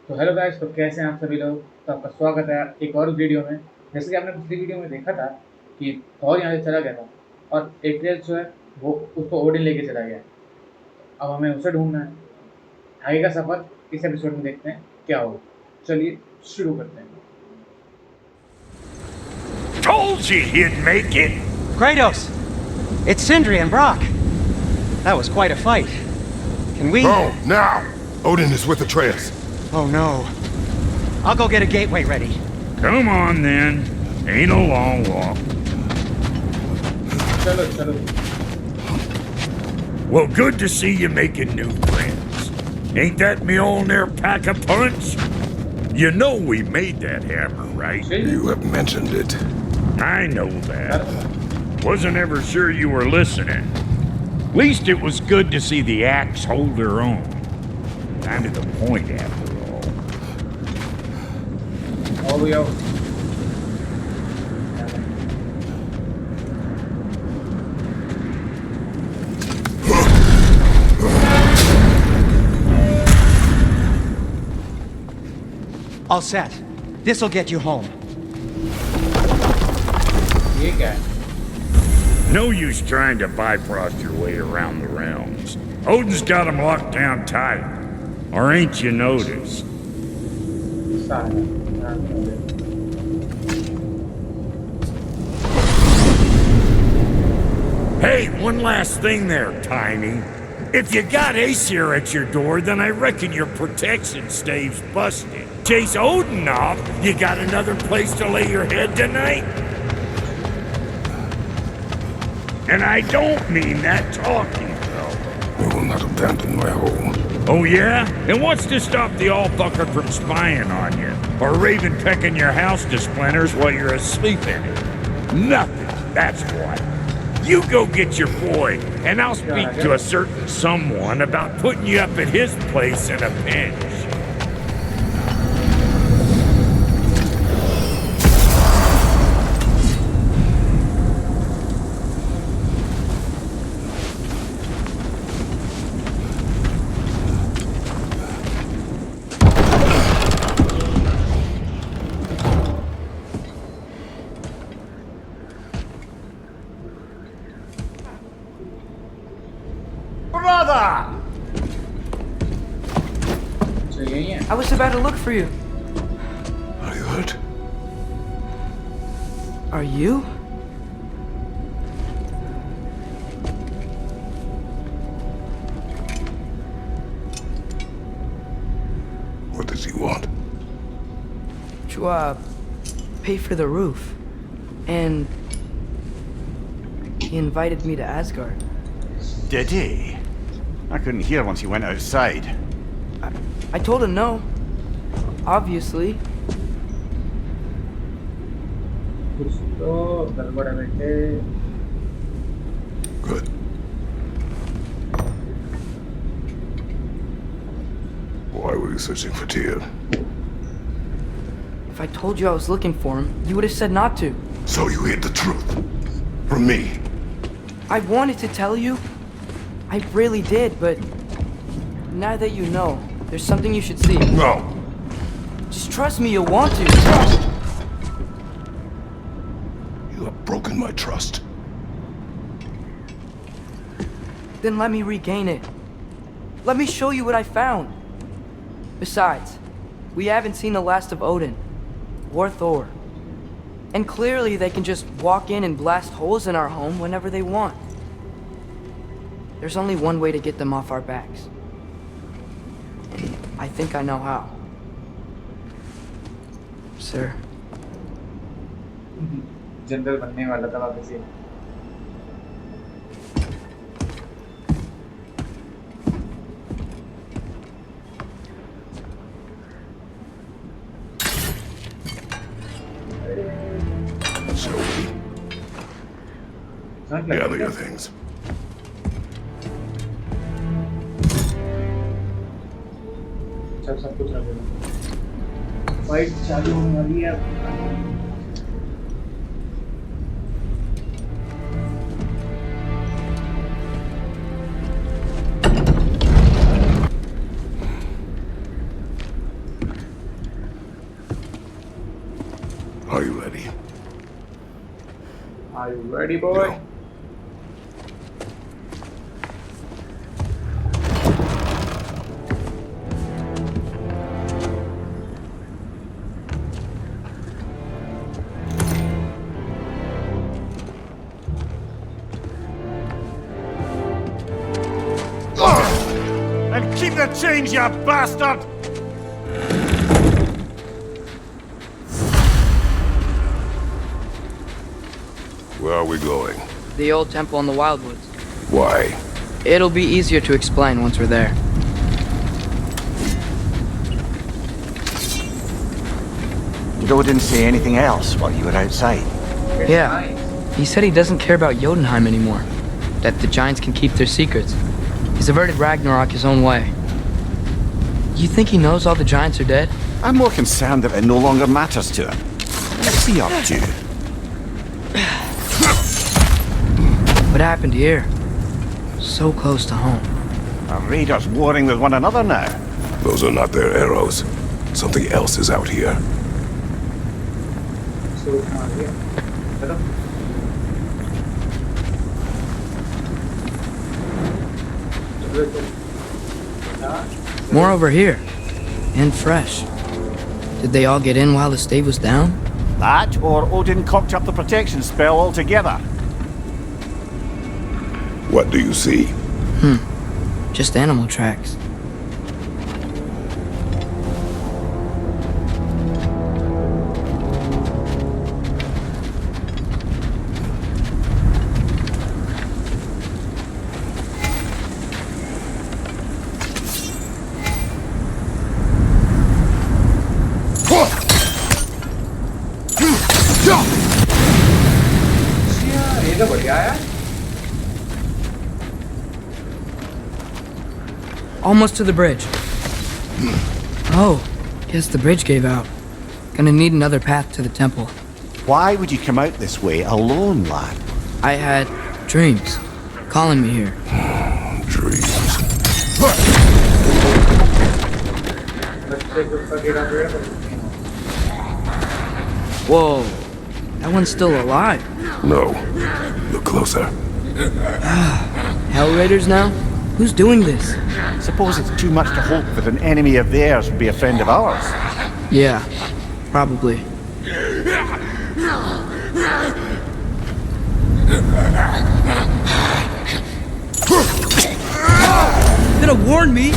तो hello guys, तो कैसे हैं आप सभी लोग। तो आपका स्वागत है एक और वीडियो में। जैसे कि आपने पिछली वीडियो में देखा था कि थॉर यहाँ से चला गया था और एट्रियस जो है वो उसको ओडिन लेके चला गया। अब हमें उसे ढूंढना है। आगे का सफर इस एपिसोड में देखते हैं क्या होगा। चलिए शुरू करते हैं। Told you he'd make it! Kratos! It's Sindri and Brock. That was quite a fight. Can we... Go, now! Odin is with Atreus. Oh no. I'll go get a gateway ready. Come on then. Ain't a long walk. चलो Well, good to see you making new friends. Ain't that Mjolnir pack a punch? You know we made that hammer, right? You have mentioned it. I know that. Wasn't ever sure you were listening. Least it was good to see the axe hold her own. Kind of the point, after all. आओ भैया। All set. This'll get you home. ये क्या है? No use trying to bifrost your way around the realms. Odin's got them locked down tight. Or ain't you noticed? Hey, one last thing there, Tiny. If you got Aesir at your door, then I reckon your protection stave's busted. Chase Odin off, you got another place to lay your head tonight? And I don't mean that talking, though. We will not abandon my home. Oh yeah? And what's to stop the all-fucker from spying on you? Or Raven pecking your house to splinters while you're asleep in it? Nothing, that's what. You go get your boy, and I'll speak to a certain someone about putting you up at his place in a pinch. Brother! तो यही है। I was about to look for you. Are you hurt? Are you? What does he want? To, pay for the roof. And he invited me to Asgard. Did he? I couldn't hear once you went outside. I told him no. Obviously. कुछ तो गड़बड़ है बेटे। Good. Why were you searching for Tyr? If I told you I was looking for him, you would have said not to. So you hid the truth. From me. I wanted to tell you. I really did, but now that you know, there's something you should see. No. Just trust me, you'll want to. Trust. You have broken my trust. Then let me regain it. Let me show you what I found. Besides, we haven't seen the last of Odin or Thor. And clearly they can just walk in and blast holes in our home whenever they want. There's only one way to get them off our backs. And I think I know how. Sir. General बनने वाला था वापस ये। Shall we? Gather your things. सब कुछ रख देना। Fight चालू होने वाली है। Are you ready? Are you ready, boy? No. And keep the change, you bastard! Where are we going? The old temple in the Wildwoods. Why? It'll be easier to explain once we're there. Did Odin say anything else while you were outside? Yeah. He said he doesn't care about Jotunheim anymore. That the giants can keep their secrets. He's averted Ragnarok his own way. You think he knows all the giants are dead? I'm more concerned that it no longer matters to him. What's he up to? What happened here? So close to home. Are raiders warring with one another now? Those are not their arrows. Something else is out here. More over here. And fresh. Did they all get in while the stave was down? That, or Odin cocked up the protection spell altogether. What do you see? Just animal tracks. ये तो बढ़िया है। Almost to the bridge. Oh, guess the bridge gave out. Gonna need another path to the temple. Why would you come out this way alone, lad? I had dreams calling me here. Dreams. Whoa, that one's still alive. No. Look closer. Hell Raiders now? Who's doing this? Suppose it's too much to hope that an enemy of theirs would be a friend of ours. Yeah, probably. Could have warned me.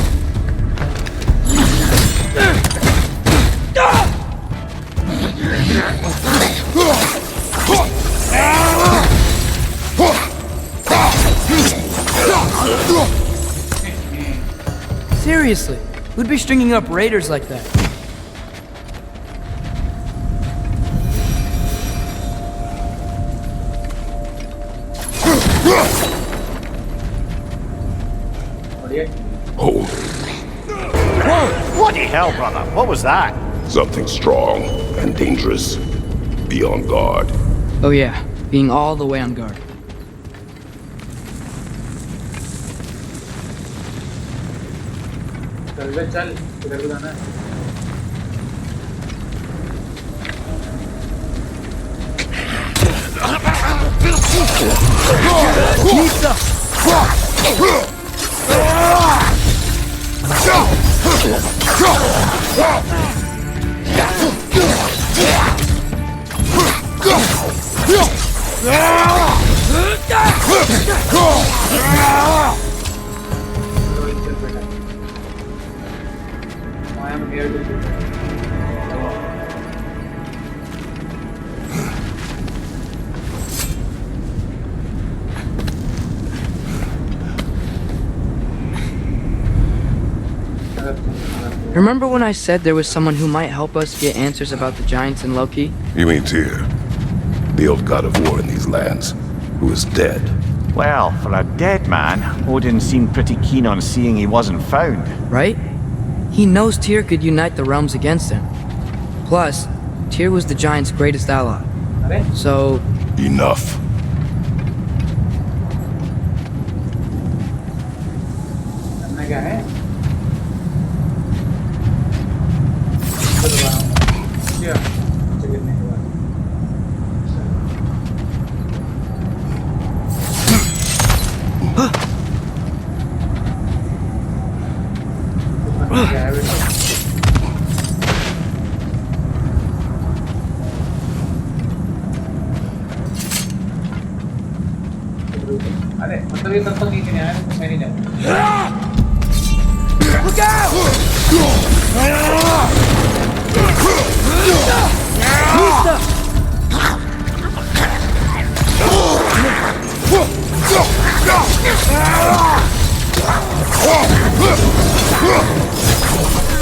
Seriously, who'd be stringing up raiders like that? Hold. Whoa! Bloody hell, brother! What was that? Something strong and dangerous. Be on guard. Oh yeah, being all the way on guard. चल बे चल किधर को जाना है I am here to do. Remember when I said there was someone who might help us get answers about the giants and Loki? You mean Tyr, the old god of war in these lands, who is dead. Well, for a dead man, Odin seemed pretty keen on seeing he wasn't found. Right? He knows Tyr could unite the realms against him. Plus, Tyr was the giants' greatest ally. So... Enough. करना क्या है क्या गिरने के बाद ये तब तक नीचे नहीं आया तो मैं नहीं जाऊंगा। Look out! Lisa!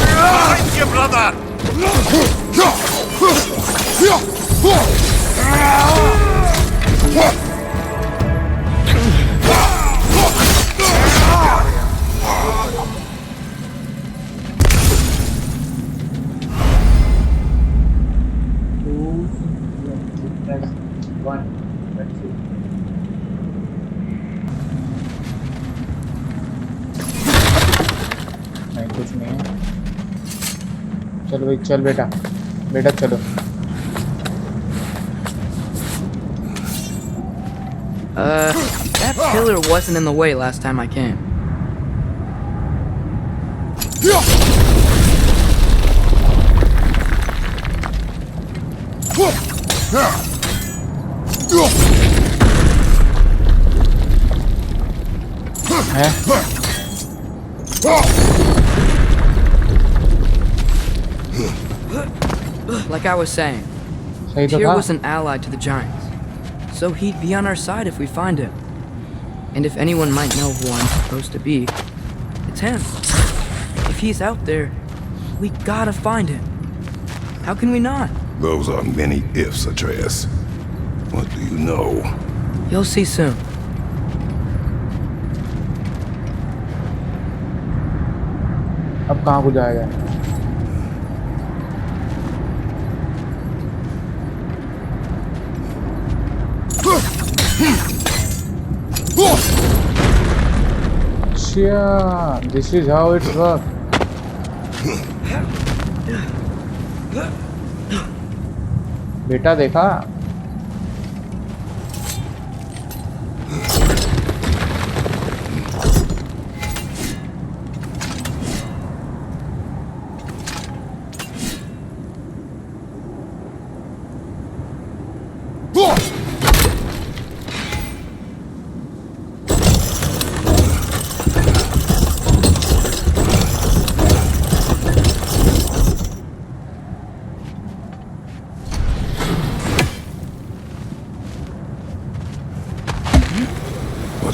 Behind you, brother! One. Let's see. नहीं कुछ नहीं है। चल भाई चल बेटा बेटा चलो। That pillar wasn't in the way last time I came. Like I was saying, सही तो Tyr था। was an ally to the Giants, so he'd be on our side if we find him. And if anyone might know who I'm supposed to be, it's him. If he's out there, we gotta find him. How can we not? Those are many ifs, Atreus. What do you know? You'll see soon. अब कहाँ को जाएगा? अच्छा, this is how it works. बेटा देखा?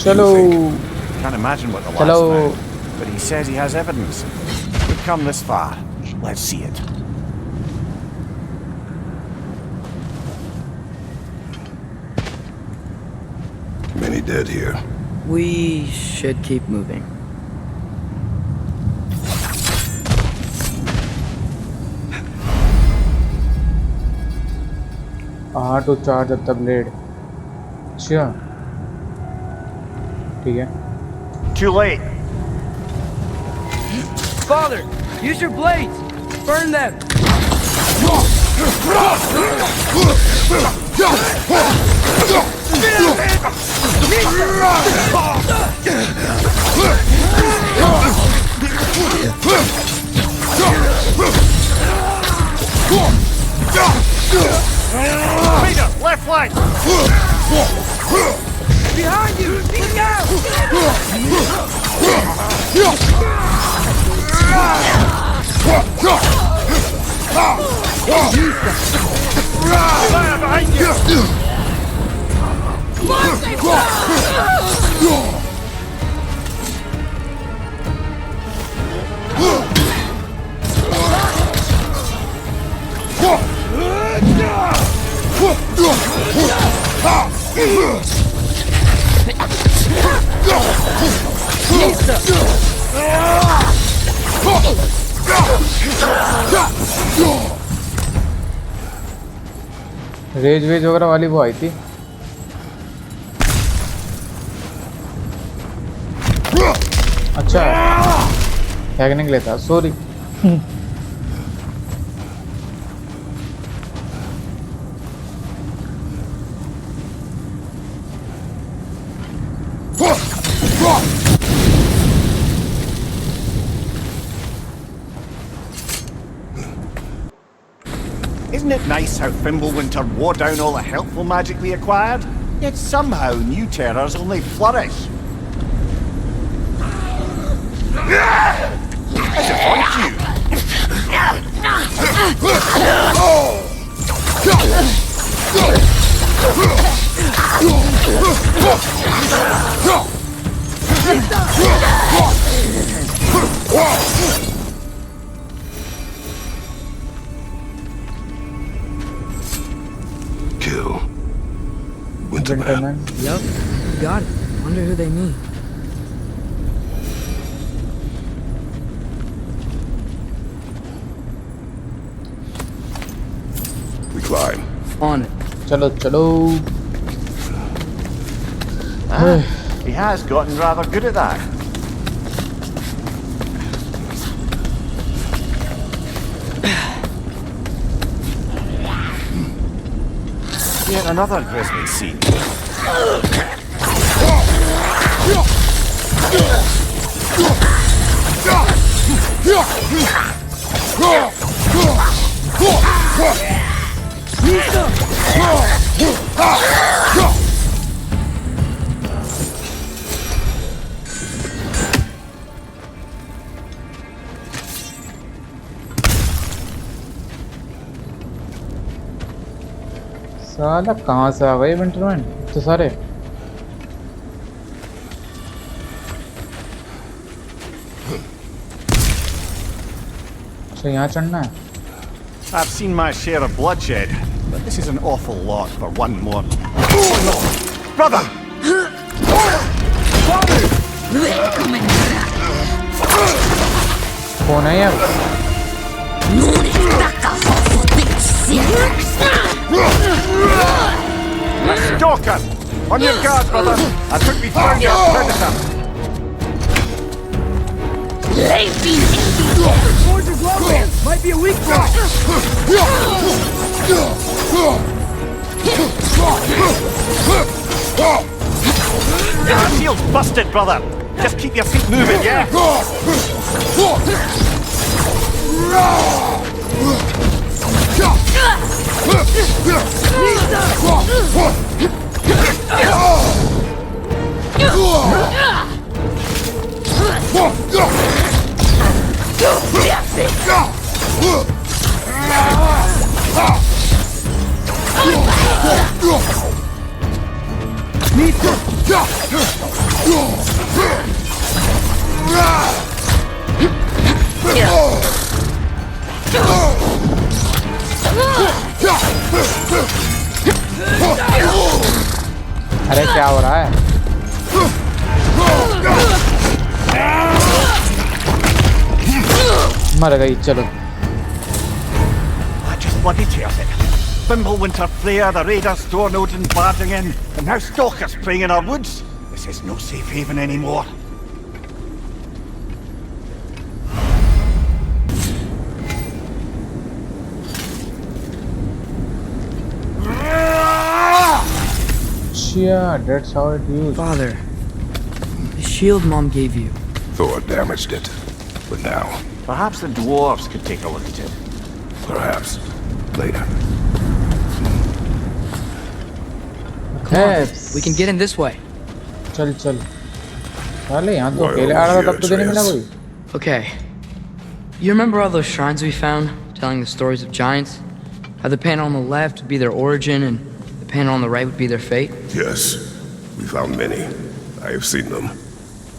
चलो Can't imagine what the lad's चलो about, but he says he has evidence. We've come this far. Let's see it. Many dead here. We should keep moving. to charge at the blade. अच्छा ठीक है। Too late. Father, use your blades! Burn them! Peter, left flank! Behind you! Look out! Fire behind you! रेज वेज वगैरह वाली वो आई थी। अच्छा फेंकने के लिए था, sorry. Isn't it nice how Fimbulwinter wore down all the helpful magic we acquired? Yet somehow new terrors only flourish. As if on cue. Kill. Winterman. Winterman. Yup, you got it. Wonder who they mean. We climb. On it. चलो चलो. He has gotten rather good at that. Yet another grisly scene. साला कहाँ से आ गए विंटरमैन तो सारे. अच्छा यहाँ चढ़ना है. I've seen my share of bloodshed, but this is an awful lot for one more. Brother! कौन है यार? Stalker! On your guard, brother! I think we found your predator! Might be a weak spot. Your shield's busted, brother! Just keep your feet moving, yeah? अरे क्या हो रहा है? मर गई. चलो. I just bloody tears it. Winter Flare, the raiders stormed Odin barging in, and now stalkers preying in our woods. This is no safe haven anymore. Yeah, that's how it used. Father, the shield Mom gave you. Thor damaged it. But now, Perhaps the dwarves could take a look at it. perhaps, later. Yes. We can get in this way. चल चल. साले यहाँ तो अकेले आ रहा था तब तो देने मिला कोई. Okay. You remember all those shrines we found, telling the stories of giants? How the panel on the left would be their origin and the panel on the right would be their fate? Yes, we found many. I have seen them.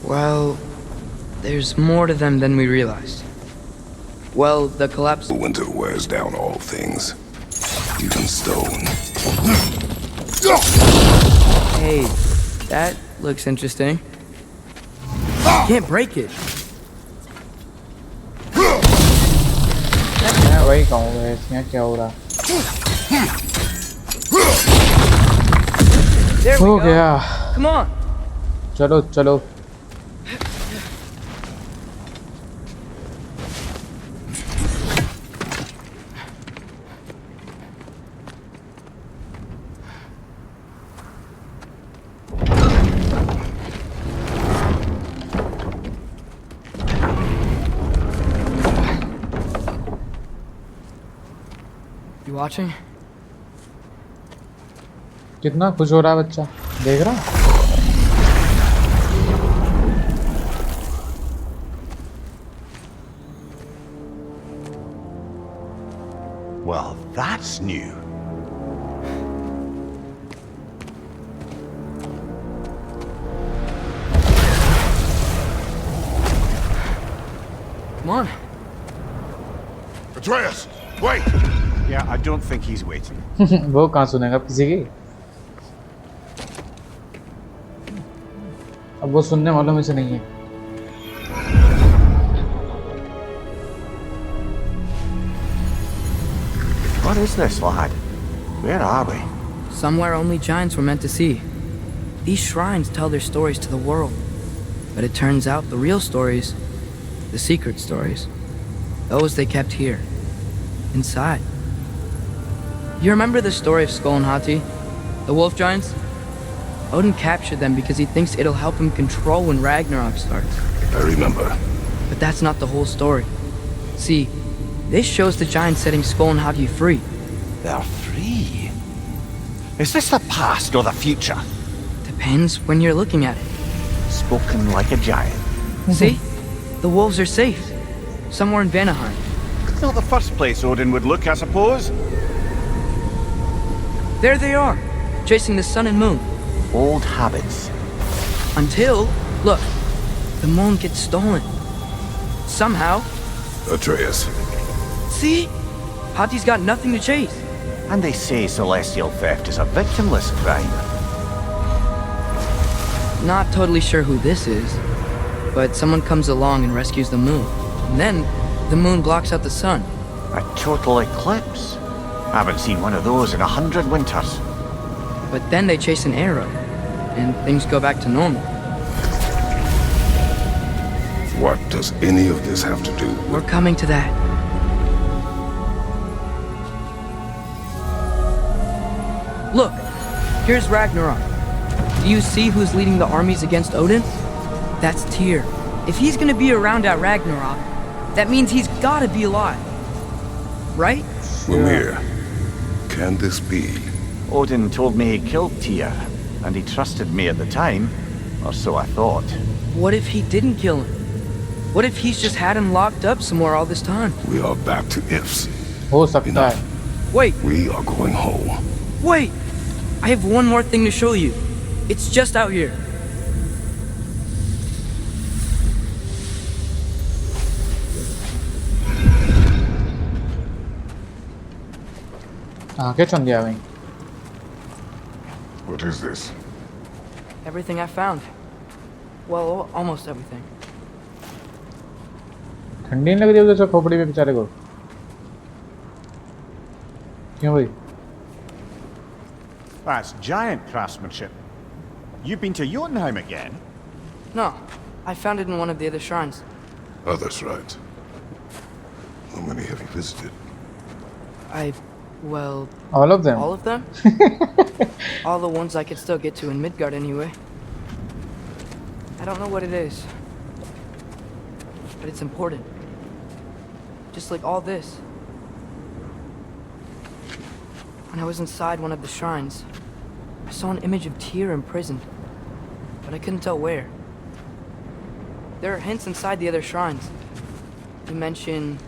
Well, there's more to them than we realized. Well, the collapse... Winter wears down all things, even stone. Hey, that looks interesting. Can't break it. मैं वही कहूँगा यहाँ क्या हो रहा. There we हो go. गया. Come on. चलो चलो. You watching? कितना खुश हो रहा है बच्चा. देख रहा. Well, that's new. Come on. Atreus, wait! Yeah, I don't think he's waiting. वो कहाँ सुनेगा किसी की? अब वो सुनने वालों में से नहीं है. What is this, lad? Where are we? Somewhere only giants were meant to see. These shrines tell their stories to the world. But it turns out the real stories, the secret stories, those they kept here, inside. You remember the story of Skull and Hati, the wolf giants? Odin captured them because he thinks it'll help him control when Ragnarok starts. I remember. But that's not the whole story. See, this shows the giants setting Skull and Hati free. They're free. Is this the past or the future? Depends when you're looking at it. Spoken like a giant. See? The wolves are safe. Somewhere in Vanaheim. Not the first place Odin would look, I suppose. There they are, chasing the sun and moon. Old habits. Until, look, the moon gets stolen. Somehow. Atreus. See? Hati's got nothing to chase. And they say celestial theft is a victimless crime. Not totally sure who this is, but someone comes along and rescues the moon. And then, the moon blocks out the sun. A total eclipse. Haven't seen one of those in 100 winters. But then they chase an arrow, and things go back to normal. What does any of this have to do with... We're coming to that. Look, here's Ragnarok. Do you see who's leading the armies against Odin? That's Tyr. If he's gonna be around at Ragnarok, that means he's gotta be alive. Right? Mimir, can this be? Odin told me he killed Tyr, and he trusted me at the time, or so I thought. What if he didn't kill him? What if he's just had him locked up somewhere all this time? We are back to ifs. हो सकता है. Wait, We are going home. wait! I have one more thing to show you. It's just out here. हाँ क्या चुन दिया भाई? What is this? Everything I found. Well, almost everything. ठंडी नहीं लग रही उधर से खोपड़ी में बेचारे को? क्यों भाई? That's giant craftsmanship. You've been to Jotunheim again? No, I found it in one of the other shrines. Others, right? How many have you visited? Well, All of them. all of them? All the ones I could still get to in Midgard anyway. I don't know what it is, but it's important. Just like all this. When I was inside one of the shrines, I saw an image of Tyr imprisoned, but I couldn't tell where. There are hints inside the other shrines. You mention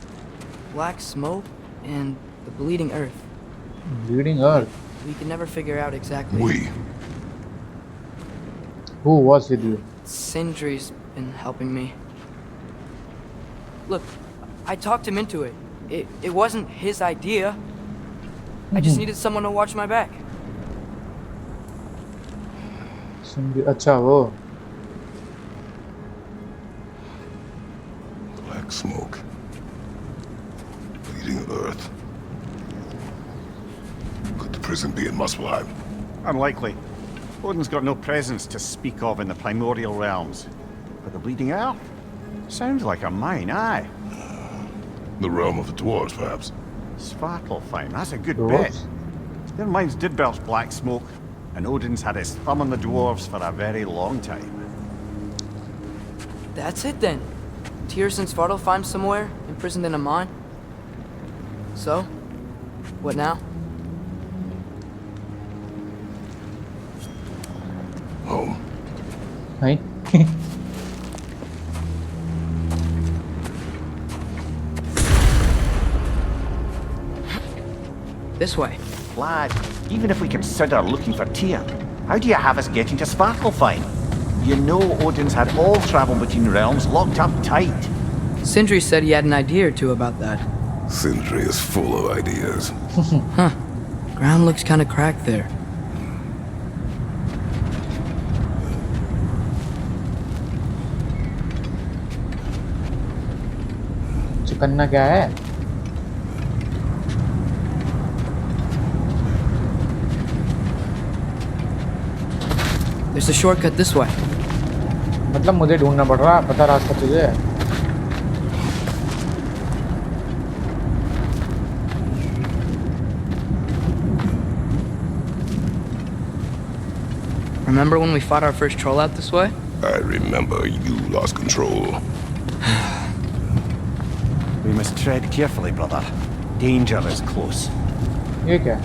black smoke and the bleeding earth. Bleeding Earth. We could never figure out exactly. We. Who was with you? Sindri's been helping me. Look, I talked him into it. It wasn't his idea. I just needed someone to watch my back. अच्छा वो. Black smoke. Bleeding earth. Could the prison be in Muspelheim? Unlikely. Odin's got no presence to speak of in the primordial realms. But the Bleeding Earth? Sounds like a mine, aye. The realm of the dwarves, perhaps. Svartalfheim, that's a good Dwarves? bet. Their mines did belch black smoke, and Odin's had his thumb on the dwarves for a very long time. That's it then. Tyr's in Svartalfheim somewhere, imprisoned in a mine. So, what now? Home. नहीं. This way. Lad, even if we consider looking for Tyr, how do you have us getting to Svartalfheim? You know Odin's had all travel between realms locked up tight. Sindri said he had an idea or two about that. Sindri is full of ideas. Huh. Ground looks kind of cracked there. चुकन्ना क्या है? There's a shortcut this way. मतलब मुझे ढूंढना पड़ रहा है, पता रास्ता तुझे है? Remember when we fought our first troll out this way? I remember you lost control. We must tread carefully, brother. Danger is close. ये क्या?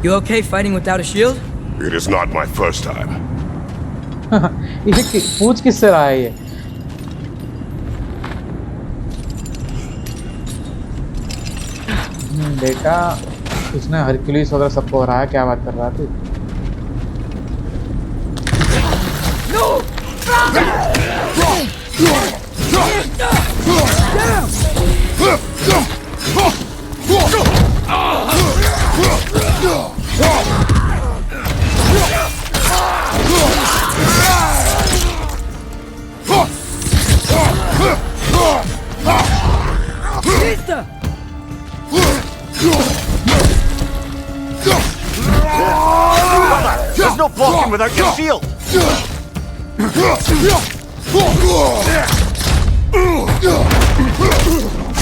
You okay fighting without a shield? It is not my first time. ये पूछ किससे रहा है ये? बेटा, इसने हरक्यूलिस वगैरह सबको हराया, क्या बात कर रहा है तू? There's no blocking without your shield!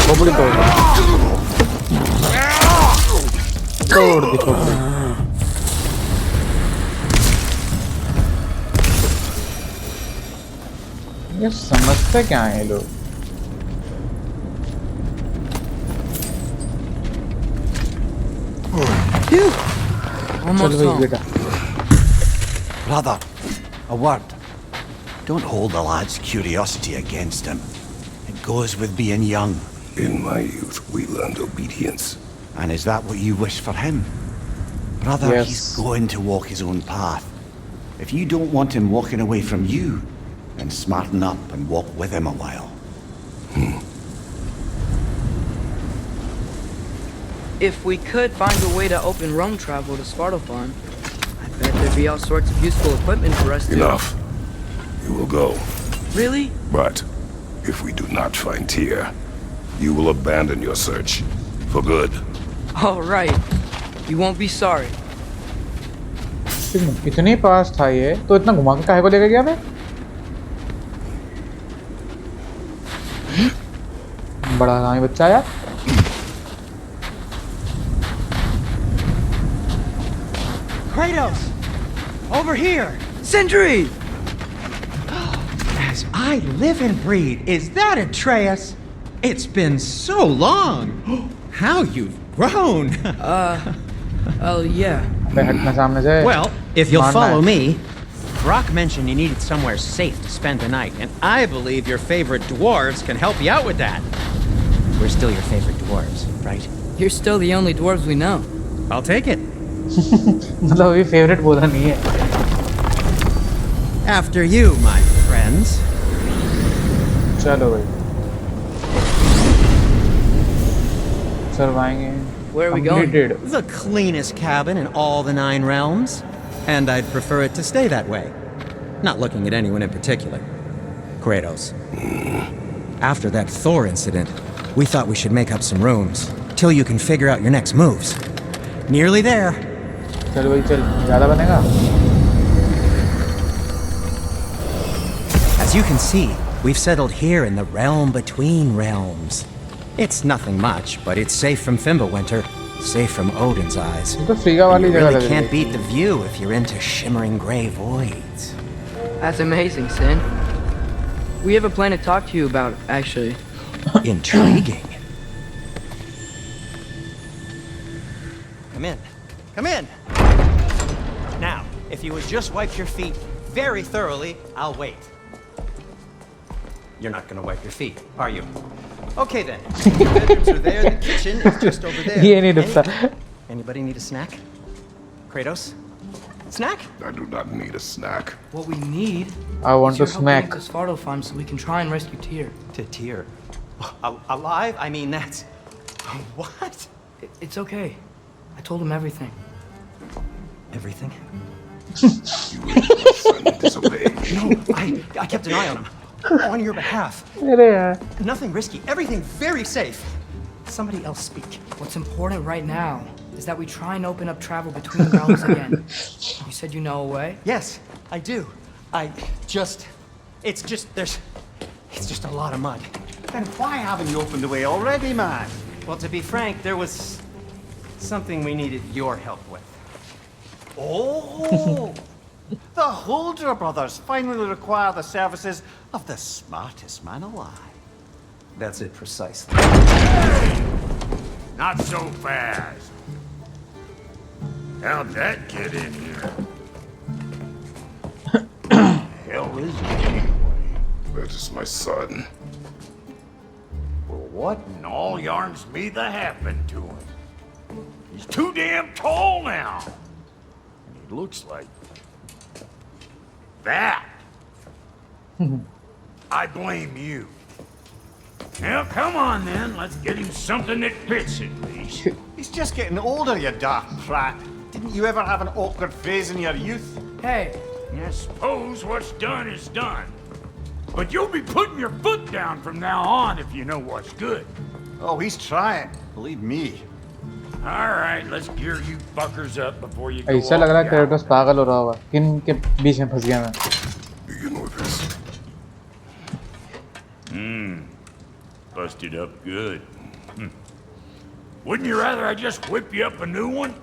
खोपड़ी तोड़ दी खोपड़ी। ये समझते क्या हैं ये लोग? Almost home. बेटा। Brother, a word. Don't hold the lad's curiosity against him. It goes with being young. In my youth, we learned obedience. And is that what you wish for him? Brother, Yes. he's going to walk his own path. If you don't want him walking away from you, then smarten up and walk with him a while. If we could find a way to open roam travel to Svartalfheim, I bet there'd be all sorts of useful equipment for us to... Enough. You will go. Really? But if we do not find Tyr, you will abandon your search. For good. All right. You won't be sorry. इतने पास था ये, तो इतना घुमा के काहे को लेकर गया मैं? बड़ा हरामी बच्चा यार। Kratos! Over here! Sindri! As I live and breathe, is that Atreus? It's been so long! How you've grown! Oh, yeah. अबे हटना सामने से। Well, if you'll मारना follow है। me, Brock mentioned you needed somewhere safe to spend the night, and I believe your favorite dwarves can help you out with that. We're still your favorite dwarves, right? You're still the only dwarves we know. I'll take it. मतलब अभी favourite बोला नहीं है। After you, my friends. चलो भाई। सरवाएंगे। Where are we going? Completed. The cleanest cabin in all the 9 realms. And I'd prefer it to stay that way. Not looking at anyone in particular. Kratos. After that Thor incident, we thought we should make up some rooms, till you can figure out your next moves. Nearly there. चल भाई चल, ज़्यादा बनेगा? As you can see, we've settled here in the realm between realms. It's nothing much, but it's safe from Fimbulwinter, safe from Odin's eyes. ये तो Frigga And वाली you जगह really लग can't रही है। beat the view if you're into shimmering gray voids. That's amazing, Sin. We have a plan to talk to you about, actually. Intriguing. Come in. Come in. Now, if you would just wipe your feet very thoroughly, I'll wait. You're not gonna wipe your feet, are you? Okay then. The bedrooms are there, the kitchen is just over there. ये नहीं डूबता। Anybody need a snack? Kratos? Snack? I do not need a snack. What we need I want is to your help smack. getting to Svartalfheim so we can try and rescue Tyr. To Tyr. Alive? I mean, that's... What? It's okay. I told him everything. Everything? You will not son disobey. No, I kept an eye on him. On your behalf. अरे यार Nothing risky. Everything very safe. Somebody else speak. What's important right now is that we try and open up travel between realms again. You said you know a way? Yes, I do. It's just a lot of mud. Then why haven't you opened the way already, man? Well, to be frank, there was something we needed your help with. Oh! The Holder brothers finally require the services of the smartest man alive. That's it precisely. Not so fast. How'd that get in here? Hell is it anyway? That is my son. Well, what in all yarns me that happened to him? He's too damn tall now. And he looks like that. I blame you. Now, come on then. Let's get him something that fits at least. He's just getting older, you dark prat. Didn't you ever have an awkward phase in your youth? Hey, I suppose what's done is done. But you'll be putting your foot down from now on if you know what's good. Oh, he's trying. Believe me. All right, let's gear you fuckers up before you go. ऐसा लग रहा है off Kratos पागल हो रहा होगा किन के बीच में फंस गया मैं Begin with this. Busted up good. Wouldn't you rather I just whip you up a new one?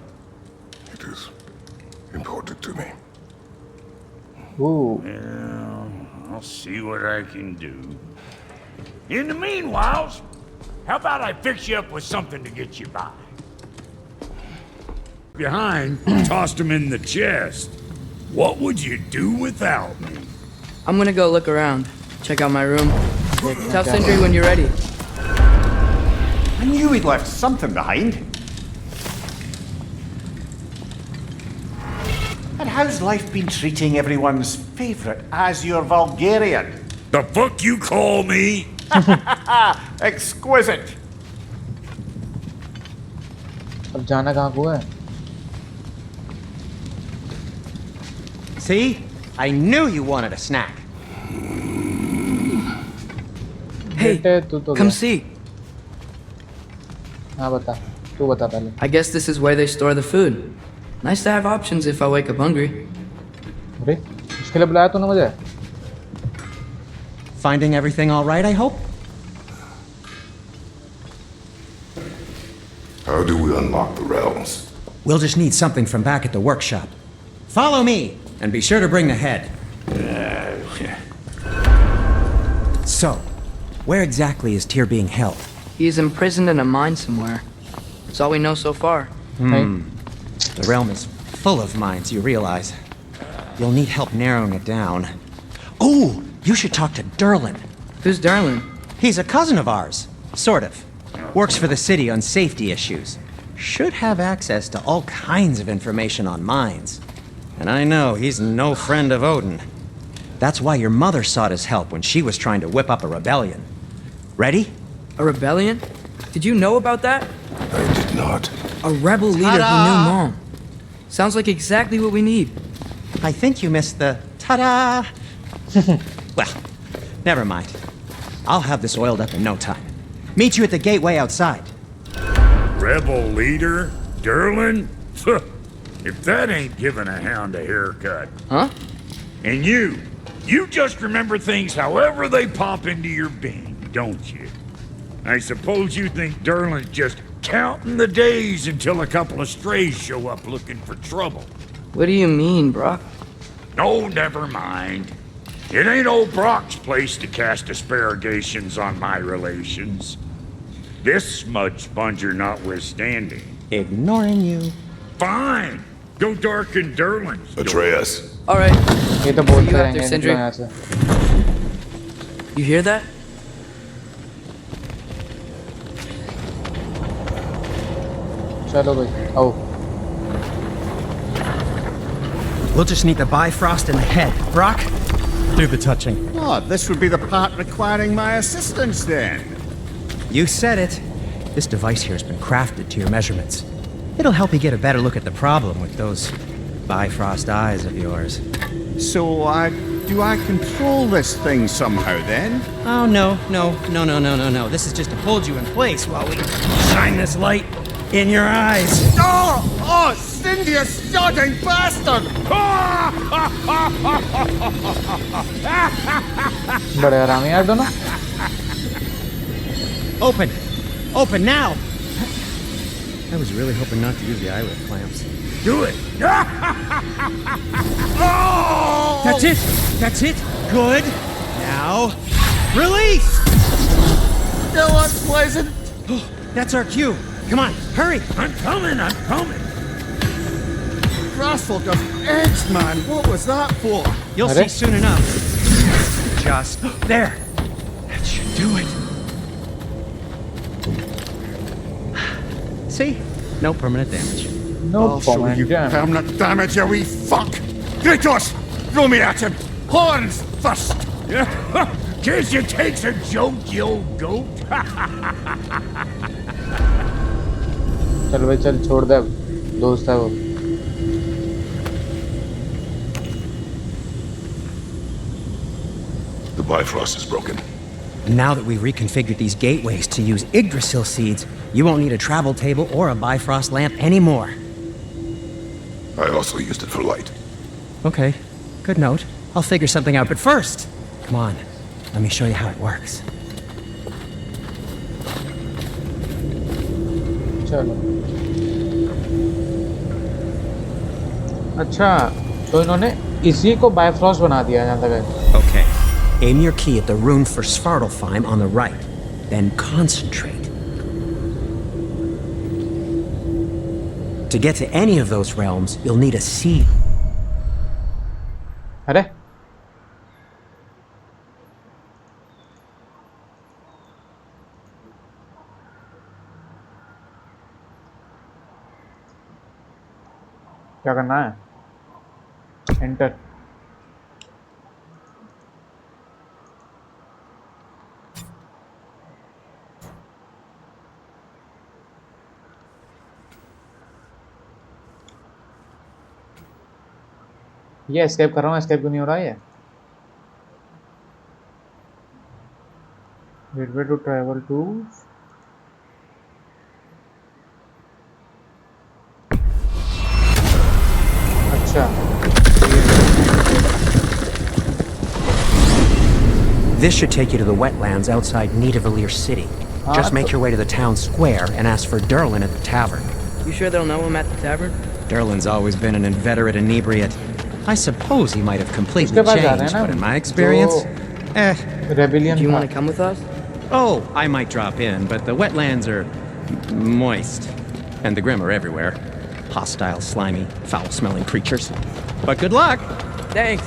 It is important to me. Ooh. Well, I'll see what I can do. In the meanwhile, how about I fix you up with something to get you by? Behind, tossed him in the chest. What would you do without me? I'm gonna go look around. Check out my room. Tell Sindri when you're ready. I knew he'd left something behind. And how's life been treating everyone's favorite Azure Vulgarian? The fuck you call me? Exquisite. अब जाना कहाँ को है See? I knew you wanted a snack. Hey, बेटे, तू तो come गया। see. हाँ बता तू बता पहले I guess this is where they store the food. Nice to have options if I wake up hungry. अरे इसके लिए बुलाया तूने मुझे Finding everything all right, I hope? How do we unlock the realms? We'll just need something from back at the workshop. Follow me, and be sure to bring the head. So, where exactly is Tyr being held? He's imprisoned in a mine somewhere. That's all we know so far. The realm is full of mines, you realize. You'll need help narrowing it down. Oh, you should talk to Durlin. Who's Darlin? He's a cousin of ours, sort of. Works for the city on safety issues. Should have access to all kinds of information on mines. And I know he's no friend of Odin. That's why your mother sought his help when she was trying to whip up a rebellion. Ready? A rebellion? Did you know about that? I did not. A rebel leader who knew Mom. Sounds like exactly what we need. I think you missed the ta-da! Well, never mind. I'll have this oiled up in no time. Meet you at the gateway outside. Rebel leader? Durlin? If that ain't giving a hound a haircut. Huh? And you just remember things however they pop into your being, don't you? I suppose you think Durlin's just counting the days until a couple of strays show up looking for trouble. What do you mean, Brock? Oh, never mind. It ain't old Brock's place to cast asparagations on my relations. This smudge sponger notwithstanding. Ignoring you. Fine. Go darken Durlin's door. Atreus. All right. ये तो See बोलते you after, रहेंगे Sindri. निकलो यहाँ से You hear that? चलो भाई आओ. We'll just need the Bifrost in the head. Brock, do the touching. Oh, this would be the part requiring my assistance then. You said it. This device here has been crafted to your measurements. It'll help you get a better look at the problem with those Bifrost eyes of yours. So, do I control this thing somehow then? Oh, no. This is just to hold you in place while we shine this light in your eyes. Oh, Cindy, you sodding bastard! बड़े आराम यार दोनों. Open now! I was really hoping not to use the eyelid clamps. Do it. Oh! That's it! Good! Now, release! Still unpleasant. That's our cue. Come on, hurry! I'm coming. Grassful of eggs, man. What was that for? You'll see soon enough. Just there. That should do it. See? No permanent damage. No I'll show you permanent. permanent damage, you wee fuck! Kratos! Throw me at him! Horns first! Guess you takes a joke, you old goat. चल भाई चल छोड़ दे अब. दोस्त है वो. The Bifrost is broken. Now that we've reconfigured these gateways to use Yggdrasil seeds, you won't need a travel table or a Bifrost lamp anymore. I also used it for light. Okay, good note. I'll figure something out, but first, come on, let me show you how it works. चलो. अच्छा तो इन्होंने इसी को Bifrost बना दिया जहाँ तक है. Okay, aim your key at the rune for Svartalfheim on the right, then concentrate. To get to any of those realms, you'll need a seed. अरे क्या करना है? एंटर. ये एस्केप कर रहा हूँ. एस्केप क्यों नहीं हो रहा है? Gateway to travel to. अच्छा This should take you to the wetlands outside Nidavellir City. Just make your way to the town square and ask for Durlin at the tavern. You sure they'll know him at the tavern? Durlin's always been an inveterate inebriate. I suppose he might have completely उसके पास जा रहे हैं changed, ना, but in my experience, rebellion. Do you want to come with us? Oh, I might drop in, but the wetlands are moist. And the Grimm are everywhere. Hostile, slimy, foul-smelling creatures. But good luck! Thanks.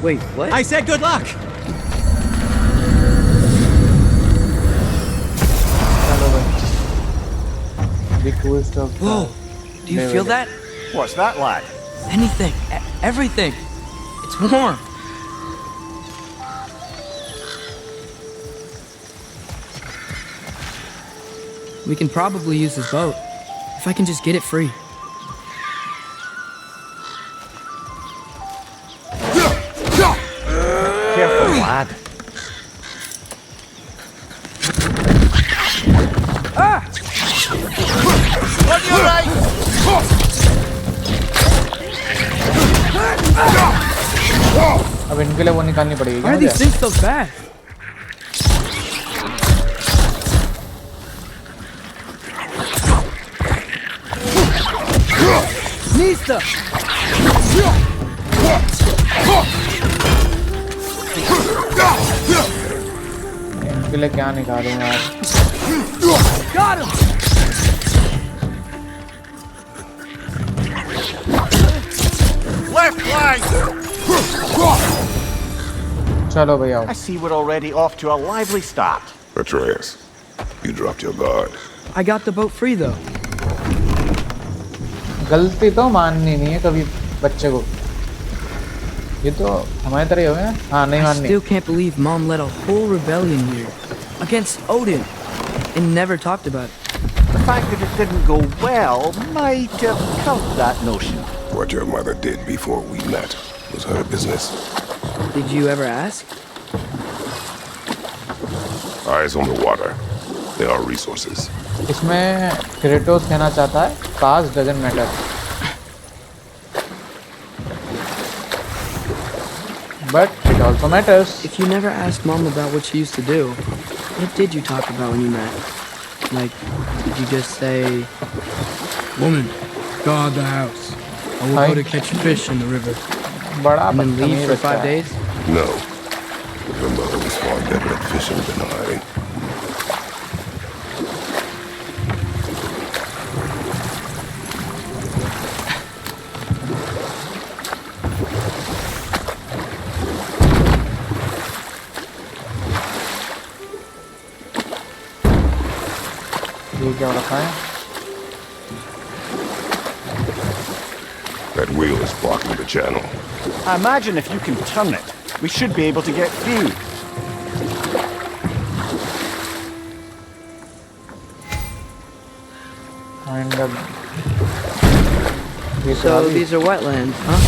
Wait, what? I said good luck! चलो भाई. The cool stuff. Whoa! Do you feel that? What's that, lad? Anything. Everything. It's warm. We can probably use this boat. If I can just get it free. Careful, lad. On your right! अब इनके लिए वो निकालनी पड़ेगी. Why are these things so bad? Nista! इनके लिए क्या निकालूं यार? Got him! Left flank! चलो भैया. I see we're already off to a lively start. Atreus, you dropped your guard. I got the boat free though. गलती तो माननी नहीं है कभी बच्चे को। ये तो हमारी तरह ही हो गया। हाँ नहीं I माननी। still can't believe Mom led a whole rebellion here against Odin and never talked about it. The fact that it didn't go well might have curbed that notion. What your mother did before we met was her business. Did you ever ask? Eyes on the water. There are resources. इसमें Kratos कहना चाहता है past doesn't matter. But it also matters. If you never asked Mom about what she used to do, what did you talk about when you met? Like, did you just say, "Woman, guard the house. I will go to catch fish in the river," बड़ा and then leave बदतमीज for अच्छा बच्चा 5 है। days? No. But your mother was far better at fishing than I. ये क्या रखा है? That wheel is blocking the channel. I imagine if you can turn it, we should be able to get through. And ये So तो these are wetlands, huh?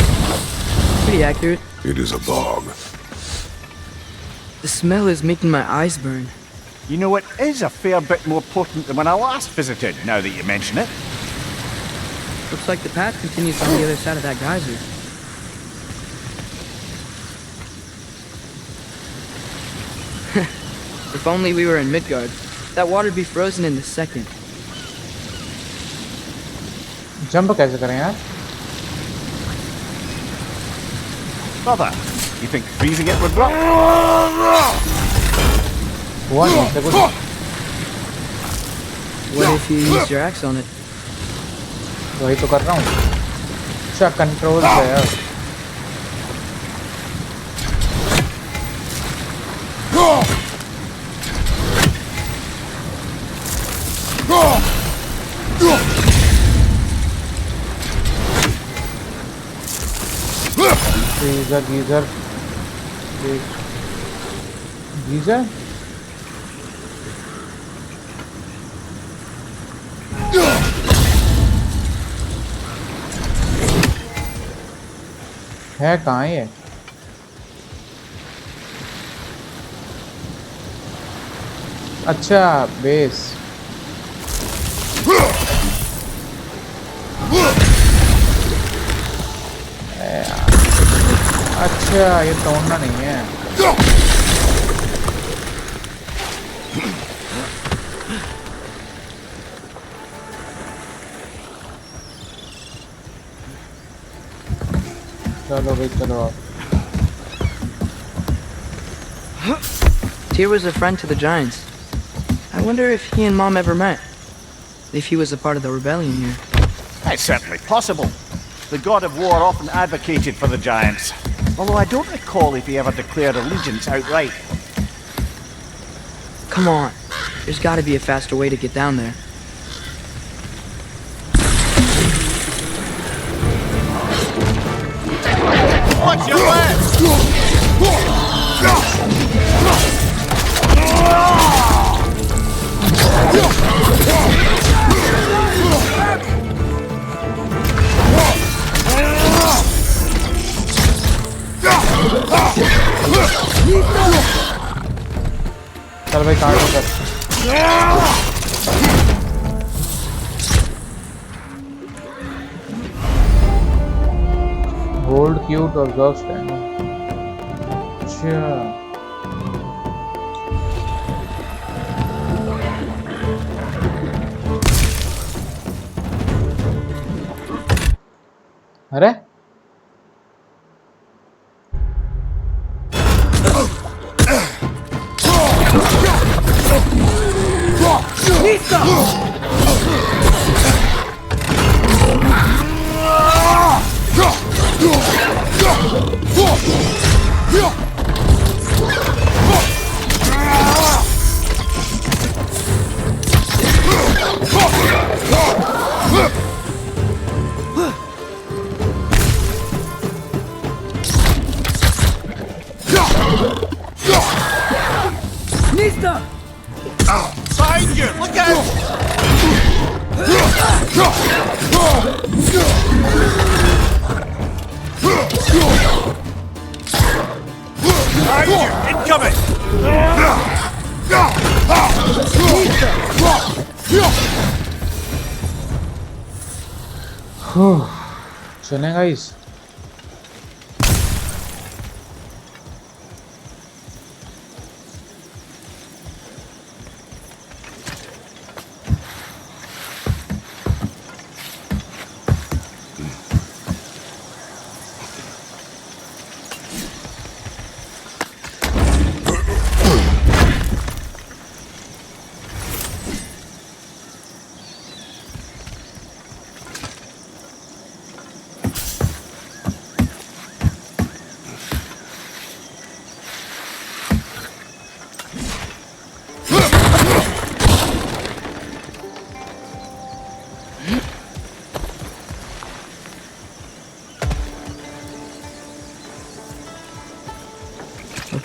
Pretty accurate. It is a bog. The smell is making my eyes burn. You know, it is a fair bit more potent than when I last visited, now that you mention it. Looks like the path continues on the other side of that geyser. If only we were in Midgard, that water'd be frozen in a second. Jump कैसे करें यार? Brother, you think freezing it would work? हुआ नहीं इससे कुछ। What if you used your axe on it? वही तो कर रहा हूँ। अच्छा कंट्रोल है यार। गीजर गीजर गीजर है कहाँ ये? अच्छा बेस। अच्छा ये तोड़ना नहीं है। चलो भाई चलो आप। Tyr was a friend to the giants. I wonder if he and Mom ever met. If he was a part of the rebellion here. It's certainly possible. The god of war often advocated for the giants. Although I don't recall if he ever declared allegiance outright. Come on. There's gotta be a faster way to get down there. Watch your left! चल भाई काट कर। Hold Q to observe stand. अच्छा अरे Incoming! चलें guys.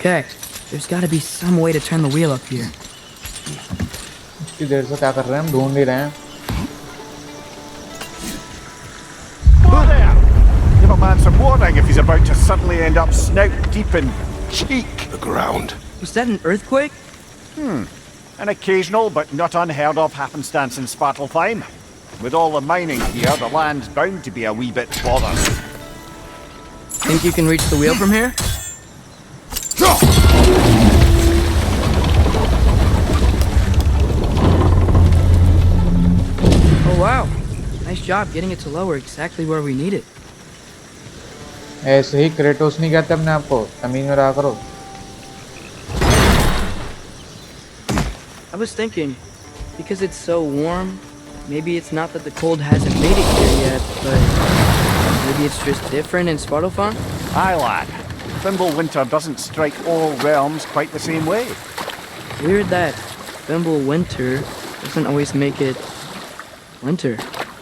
Okay, there's gotta be some way to turn the wheel up here. इतनी देर से क्या कर रहे हैं हम? ढूंढ ही रहे हैं। Who there? Give a man some warning if he's about to suddenly end up snout deep in cheek. The ground. Was that an earthquake? An occasional but not unheard of happenstance in Svartalfheim. With all the mining here, the land's bound to be a wee bit bothered. Think you can reach the wheel from here? Oh wow, nice job getting it to lower exactly where we need it. ऐसे ही Kratos नहीं कहते अपने आप को, जमीन में रहा करो। I was thinking, because it's so warm, maybe it's not that the cold hasn't made it here yet, but maybe it's just different in Svartalfheim? Aye, lad. Winter doesn't strike all realms quite the same way. Weird that Winter doesn't always make it winter.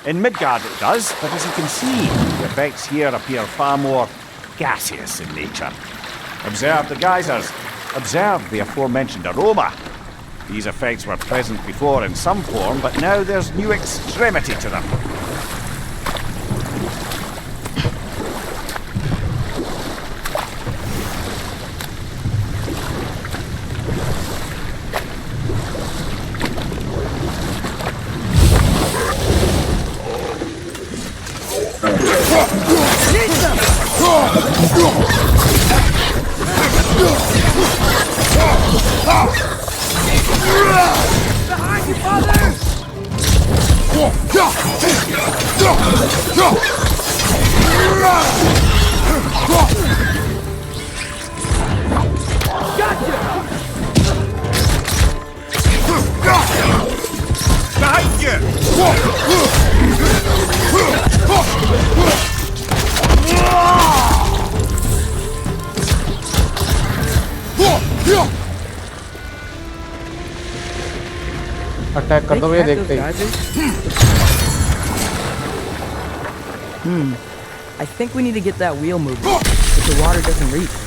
In Midgard it does, but as you can see, the effects here appear far more gaseous in nature. Observe the geysers. Observe the aforementioned aroma. These effects were present before in some form, but now there's new extremity to them. Behind you, father! Gotcha! Behind you! Attack कर दो ये देखते ही। I think we need to get that wheel moving, but the water doesn't reach.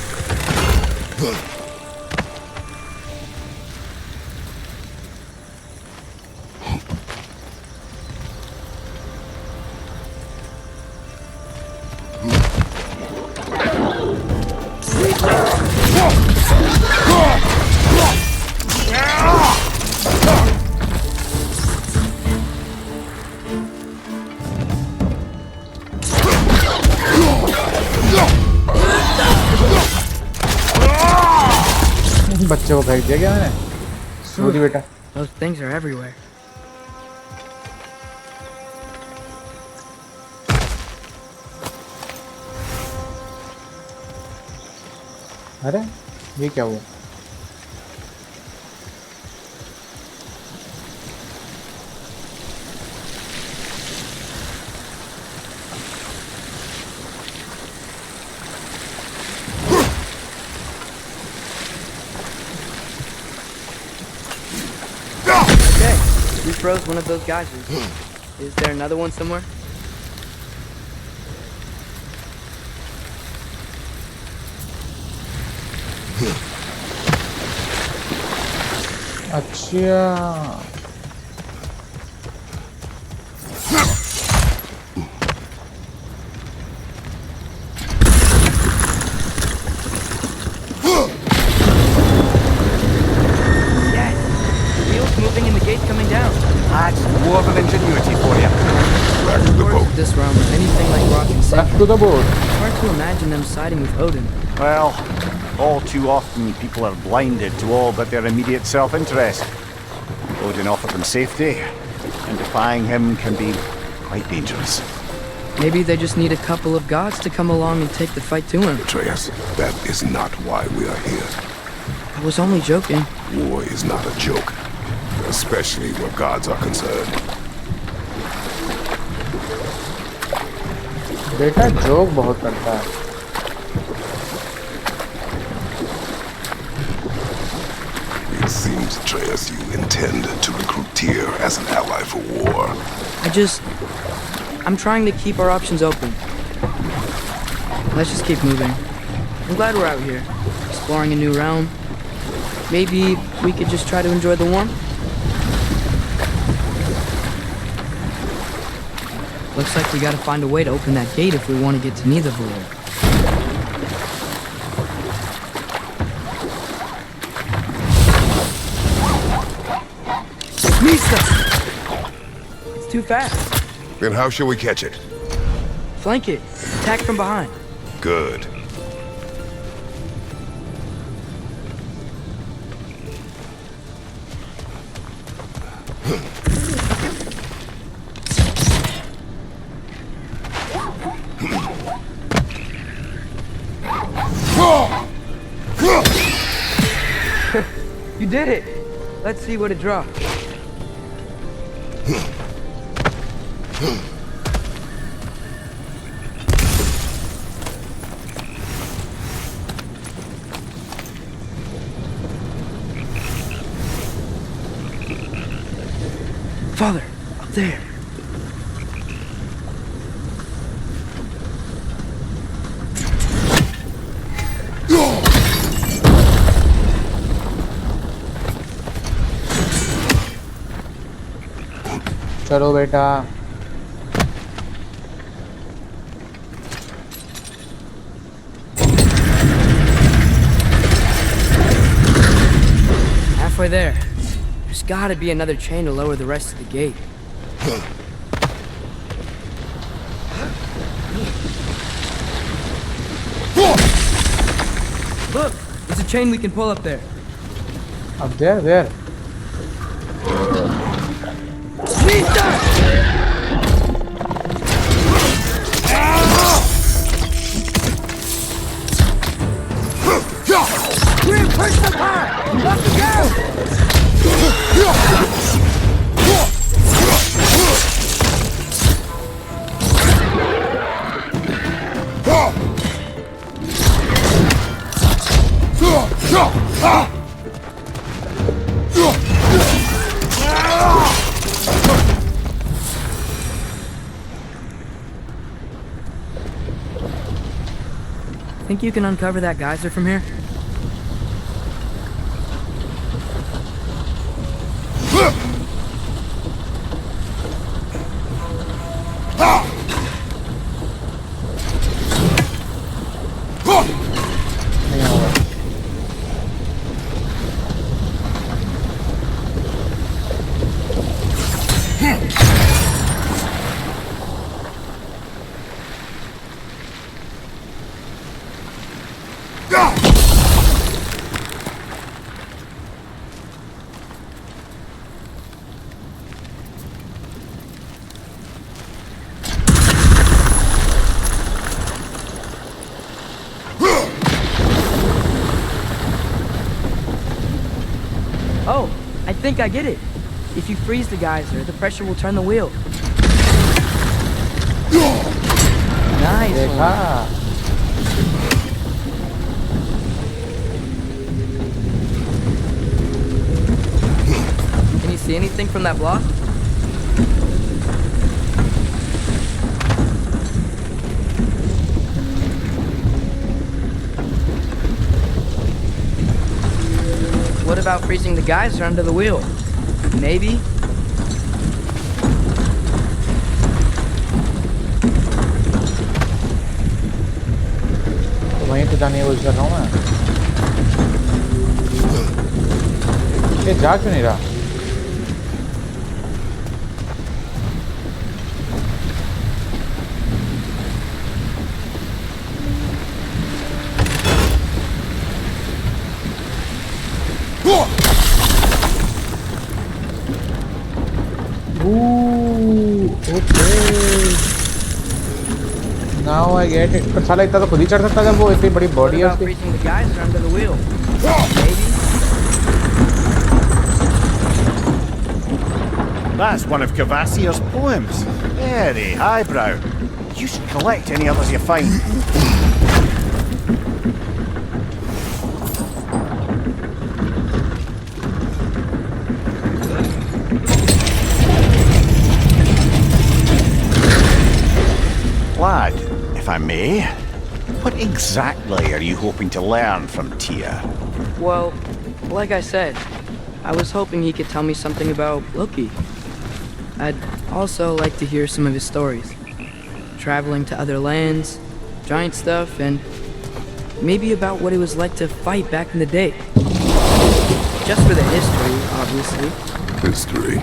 बच्चे को फेंक दिया क्या मैंने? सूरी बेटा। Those things are everywhere. अरे ये क्या हुआ? Okay, we froze one of those geysers. Is there another one somewhere? अच्छा this realm are anything like rock and Back sand, to the board. it's hard to imagine them siding with Odin. Well, all too often people are blinded to all but their immediate self-interest. Odin offered them safety, and defying him can be quite dangerous. Maybe they just need a couple of gods to come along and take the fight to him. Atreus, that is not why we are here. I was only joking. War is not a joke, especially where gods are concerned. बेटा joke बहुत करता है. It seems, Atreus, you intend to recruit Tyr as an ally for war. I'm trying to keep our options open. Let's just keep moving. I'm glad we're out here, exploring a new realm. Maybe we could just try to enjoy the warmth? Looks like we gotta find a way to open that gate if we want to get to Nidavellir. Mista! It's too fast. Then how shall we catch it? Flank it. Attack from behind. Good. You did it! Let's see what it drops. Father, up there. चलो बेटा. Halfway there. There's gotta be another chain to lower the rest of the gate. Look! There's a chain we can pull up there. Up there, where? Push the car! Let's go! Think you can uncover that geyser from here? Oh, I think I get it. If you freeze the geyser, the pressure will turn the wheel. Nice देखा. one. Can you see anything from that block? What about freezing the geyser under the wheel? Maybe? तो वहीं तो जाने की कोशिश कर रहा हूँ मैं. ये जा क्यों नहीं रहा? Okay. Now I get it. पर साला इतना तो खुद ही चढ़ सकता जब वो इतनी बड़ी What बॉडी है about उसकी. freezing the geyser under the wheel? Maybe. That's one of Cavassier's poems. Very highbrow. You should collect any others you find. Lad, if I may, what exactly are you hoping to learn from TYR? Well, like I said, I was hoping he could tell me something about Loki. I'd also like to hear some of his stories. Traveling to other lands, giant stuff, and maybe about what it was like to fight back in the day. Just for the history, obviously. History.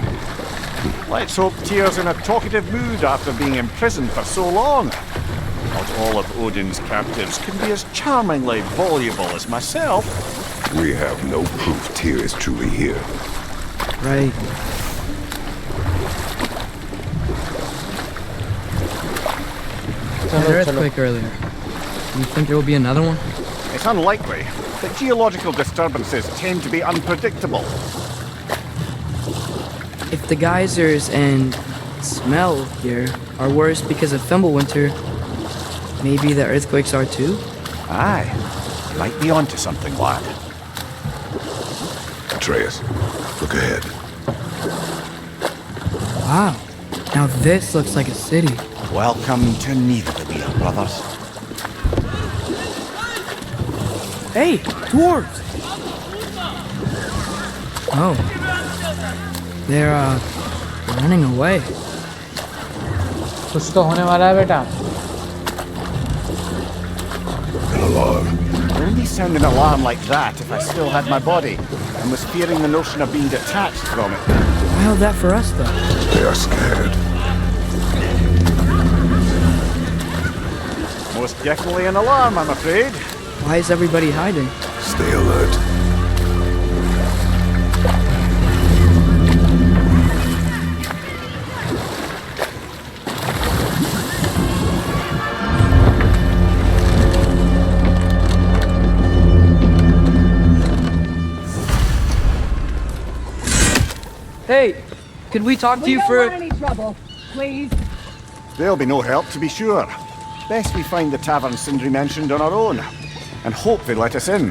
Let's hope TYR's in a talkative mood after being imprisoned for so long. Not all of Odin's captives can be as charmingly voluble as myself. We have no proof Tyr is truly here. Right. An earthquake earlier. You think there will be another one? It's unlikely, but geological disturbances tend to be unpredictable. If the geysers and smell here are worse because of Fimbulwinter, maybe the earthquakes are too? Aye, you might be onto something, lad. Atreus, look ahead. Wow. Now this looks like a city. Welcome to Neither, brothers. Hey, dwarves! Oh. They're, running away. कुछ तो होने वाला है बेटा. An alarm. I'd only sound an alarm like that if I still had my body and was fearing the notion of being detached from it. Why held that for us, though? They are scared. Most definitely an alarm, I'm afraid. Why is everybody hiding? Stay alert. Hey, could we talk to you for... We don't want any trouble, please. There'll be no help, to be sure. Best we find the tavern Sindri mentioned on our own, and hope they let us in.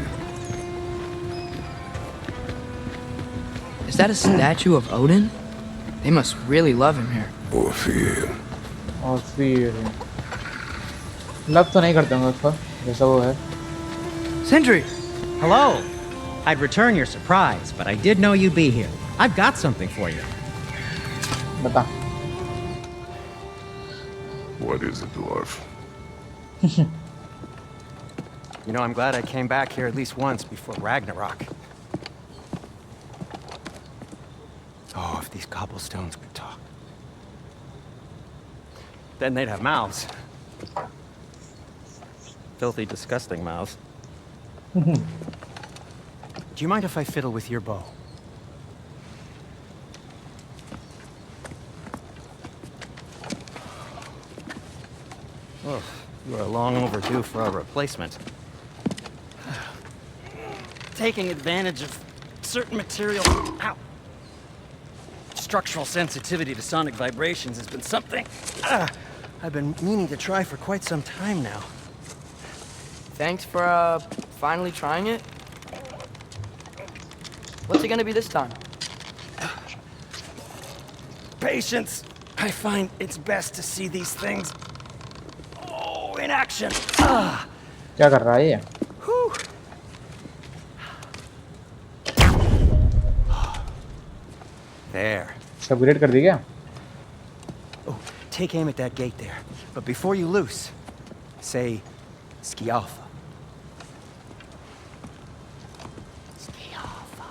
Is that a statue of Odin? They must really love him here. Or fear. और फिर love तो नहीं करते होंगे उस पर जैसा वो है. Sindri! Hello. I'd return your surprise, but I did know you'd be here. I've got something for you. बता. What is it, dwarf? You know, I'm glad I came back here at least once before Ragnarok. Oh, if these cobblestones could talk. Then they'd have mouths. Filthy, disgusting mouths. Do you mind if I fiddle with your bow? Oh, you are long overdue for a replacement. Taking advantage of certain material... Ow! Structural sensitivity to sonic vibrations has been something I've been meaning to try for quite some time now. Thanks for, finally trying it. What's it gonna be this time? Patience. I find it's best to see these things in action. क्या कर रहा है ये? There. Upgrade कर दी क्या? Oh, take aim at that gate there. But before you loose, say Skialfa. Skialfa.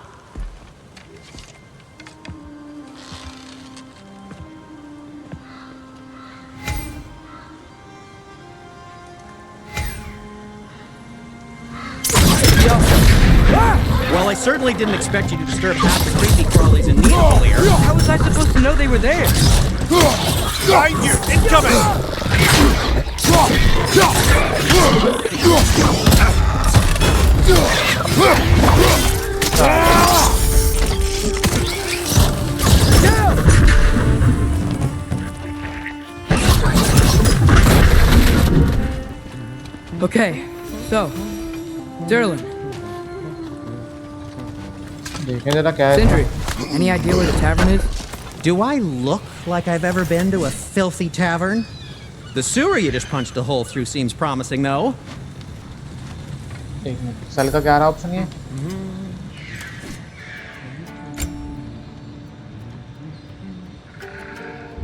Well, I certainly didn't expect you to disturb half the creepy crawlies in Needle here. How was I supposed to know they were there? Behind you! Incoming! Okay, so, Derlin, देखें जरा क्या है Sindri, any idea where the tavern is? Do I look like I've ever been to a filthy tavern? The sewer you just punched a hole through seems promising, though. एक minute cell का क्या रहा option ये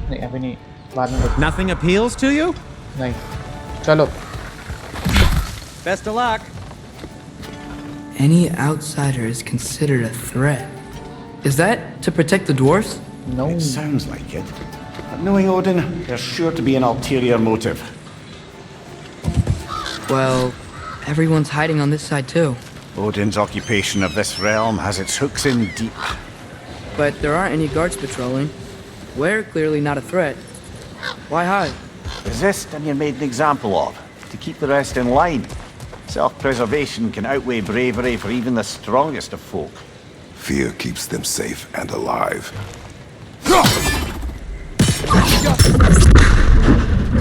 नहीं अभी नहीं बाद में देखते Nothing appeals to you? नहीं चलो Best of luck. Any outsider is considered a threat. Is that to protect the dwarfs? no It sounds like it. But knowing Odin, there's sure to be an ulterior motive. Well, everyone's hiding on this side too. Odin's occupation of this realm has its hooks in deep. But there aren't any guards patrolling. We're clearly not a threat. Why hide? Resist and you're made an example of, to keep the rest in line. Self-preservation can outweigh bravery for even the strongest of folk. Fear keeps them safe and alive.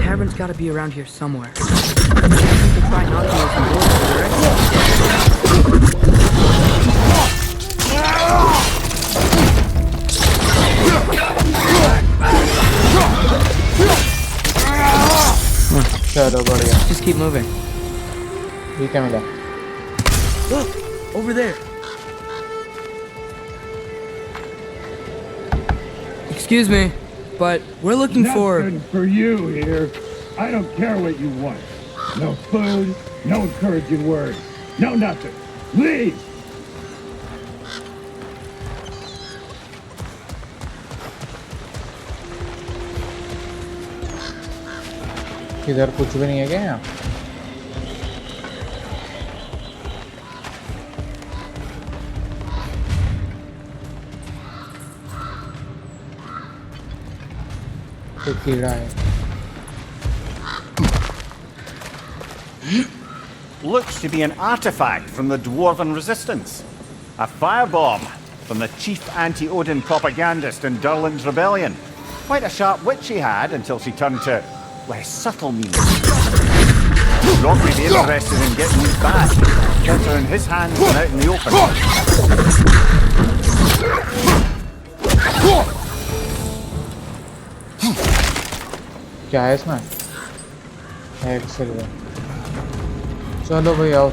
Tavern's gotta be around here somewhere. We could try knocking on some doors चलो बढ़िया Just keep moving. ठीक है मिला Look! Over there! Excuse me, but we're looking for... Nothing for you here. I don't care what you want. No food, no encouraging words, no nothing. Leave! इधर कुछ भी नहीं है क्या यहाँ तो कीड़ा है Looks to be an artifact from the Dwarven Resistance. A firebomb from the chief anti-Odin propagandist in Durlin's rebellion. Quite a sharp wit she had until she turned to less subtle means. Rock may be interested in getting these back. Better in his hands than out in the open. क्या है इसमें एक silver चलो भाई आओ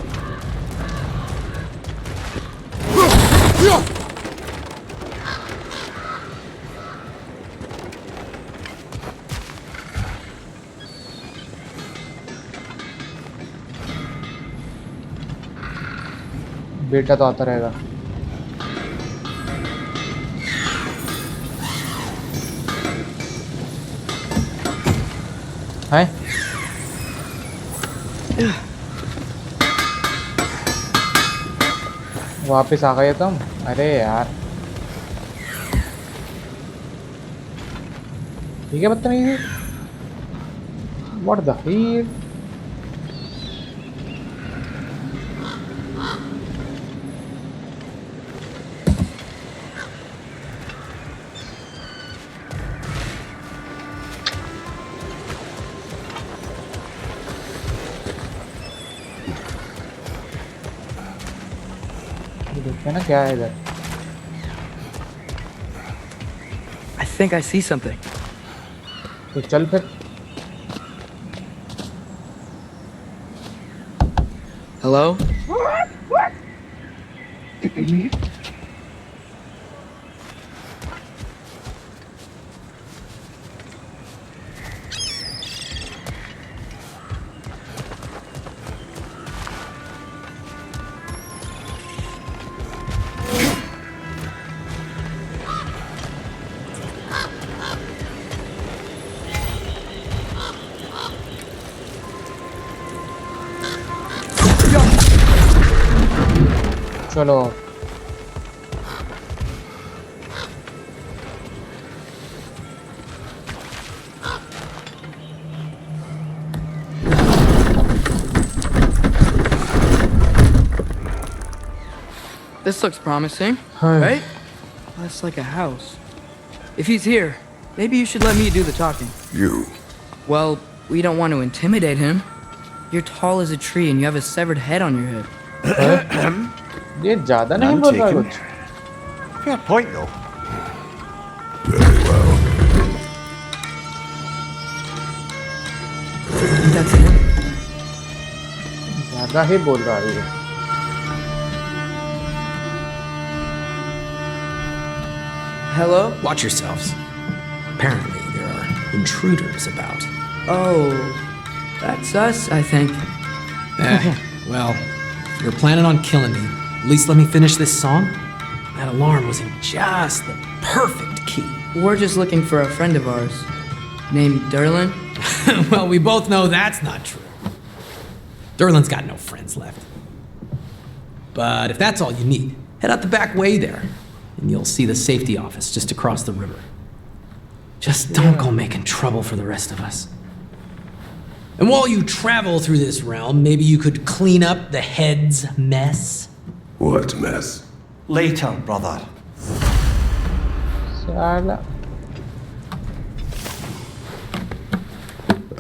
बेटा तो आता रहेगा है वापस आ गए तुम अरे यार ठीक है बदतमीजी व्हाट द हेल देखते हैं ना क्या है इधर I think I see something. तो चल फिर Hello? चलो This looks promising, Hi. right? That's like a house. If he's here, maybe you should let me do the talking. You. Well, we don't want to intimidate him. You're tall as a tree and you have a severed head on your head. ये ज़्यादा नहीं None बोल रहा taken. कुछ. Fair point, though. Very well. That's him. ज़्यादा ही बोल रहा है ये. Hello? Watch yourselves. Apparently, there are intruders about. Oh, that's us, I think. Well, if you're planning on killing me, at least let me finish this song. That alarm was in just the perfect key. We're just looking for a friend of ours named Derlin. Well, we both know that's not true. Derlin's got no friends left. But if that's all you need, head out the back way there, and you'll see the safety office just across the river. Just don't go making trouble for the rest of us. And while you travel through this realm, maybe you could clean up the head's mess. What mess? Later, brother. साला.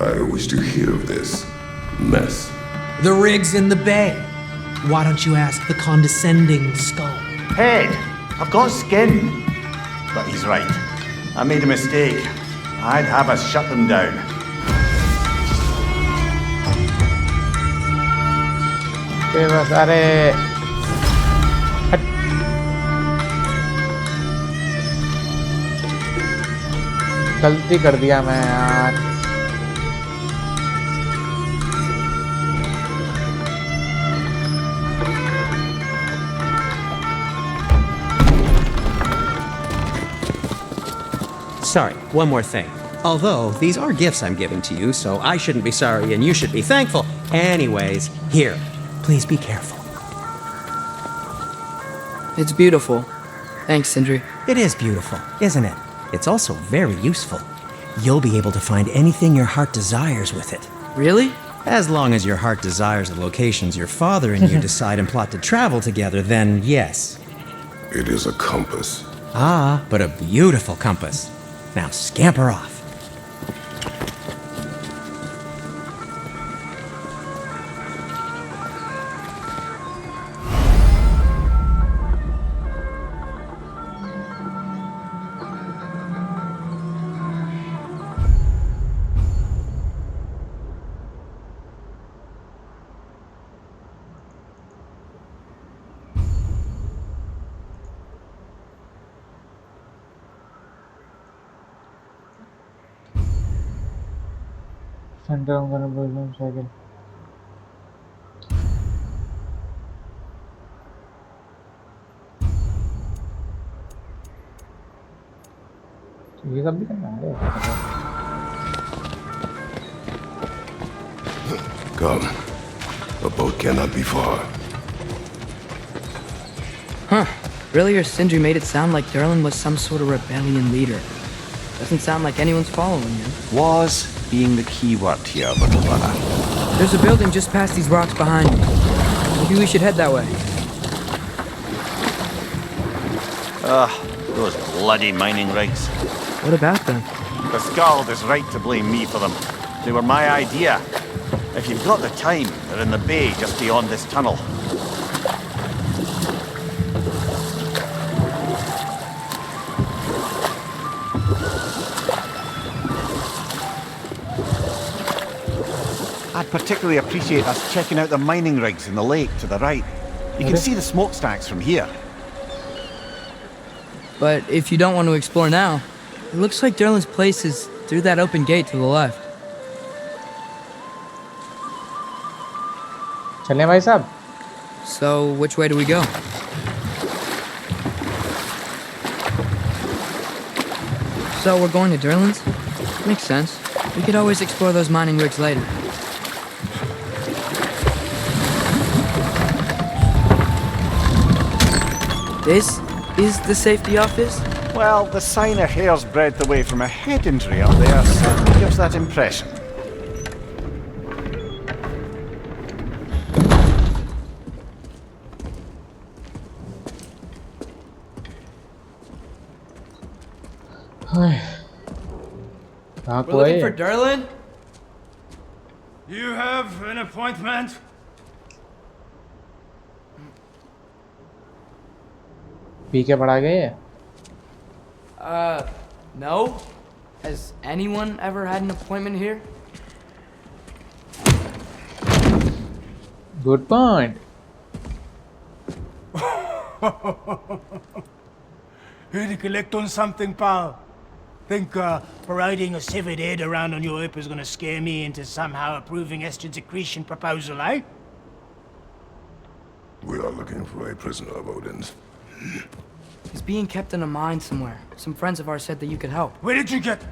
I wish to hear of this mess. The rig's in the bay. Why don't you ask the condescending skull? Head, I've got skin. But he's right. I made a mistake. I'd have us shut them down. ये बस अरे. हट. गलती कर दिया मैं यार. Sorry, one more thing. Although, these are gifts I'm giving to you, so I shouldn't be sorry and you should be thankful. Anyways, here, please be careful. It's beautiful. Thanks, Sindri. It is beautiful, isn't it? It's also very useful. You'll be able to find anything your heart desires with it. Really? As long as your heart desires the locations your father and you decide and plot to travel together, then yes. It is a compass. Ah, but a beautiful compass. Now scamper off. Center on gonna boom cycle. ये सब भी करना है. Come. The boat cannot be far. Huh. Earlier, Sindri made it sound like Derlin was some sort of rebellion leader. Doesn't sound like anyone's following him. Was being the key word here, little brother. There's a building just past these rocks behind me. Maybe we should head that way. Those bloody mining rigs. What about them? The Skald is right to blame me for them. They were my idea. If you've got the time, they're in the bay just beyond this tunnel. I'd particularly appreciate us checking out the mining rigs in the lake to the right. You can see the smokestacks from here. But if you don't want to explore now, it looks like Derlin's place is through that open gate to the left. चलें भाई साहब. So, which way do we go? So, we're going to Derlin's? Makes sense. We could always explore those mining rigs later. This is the safety office? Well, the sign a hair's breadth away from a head injury up there certainly gives that impression. कहाँ We're को है looking for ये? Derlin? You have an appointment? P के पड़ा गए ये? No. Has anyone ever had an appointment here? Good point. Here to collect on something, pal. Think parading a severed head around on your hip is gonna scare me into somehow approving estrogen secretion proposal, eh? We are looking for a prisoner of Odin's. He's being kept in a mine somewhere. Some friends of ours said that you could help. Where did you get...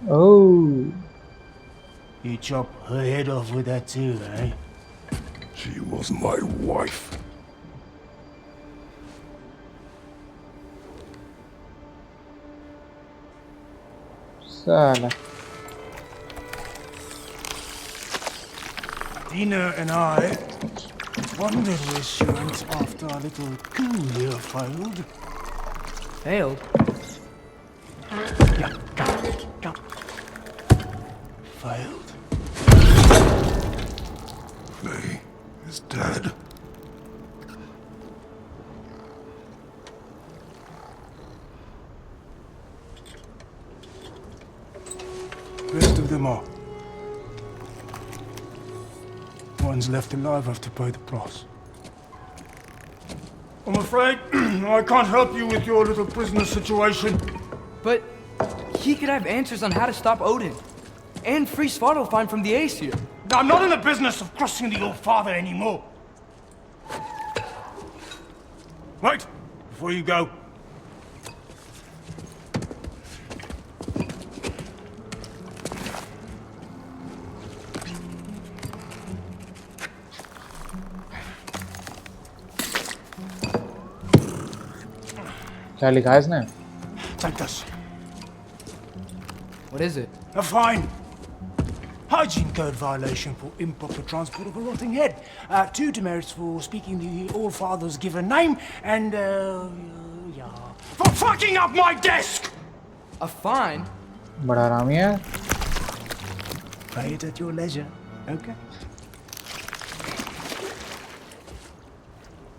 Oh. You chop her head off with that too, eh? She was my wife. साला. Dina and I wondered where she went after our little coup here failed. Failed? Yeah, come. Failed. Faye is dead. Rest of them are. One's left alive have to pay the price. I'm afraid I can't help you with your little prisoner situation. But he could have answers on how to stop Odin. And free Svartalfheim from the Aesir. I'm not in the business of crossing the old father anymore. Wait, before you go. क्या लिखा है इसने? Take this. What is it? A fine. Hygiene code violation for improper transport of a rotting head. 2 demerits for speaking the All-Father's given name, and, for fucking up my desk! A fine? बड़ा आरामी है. Pay it at your leisure, okay?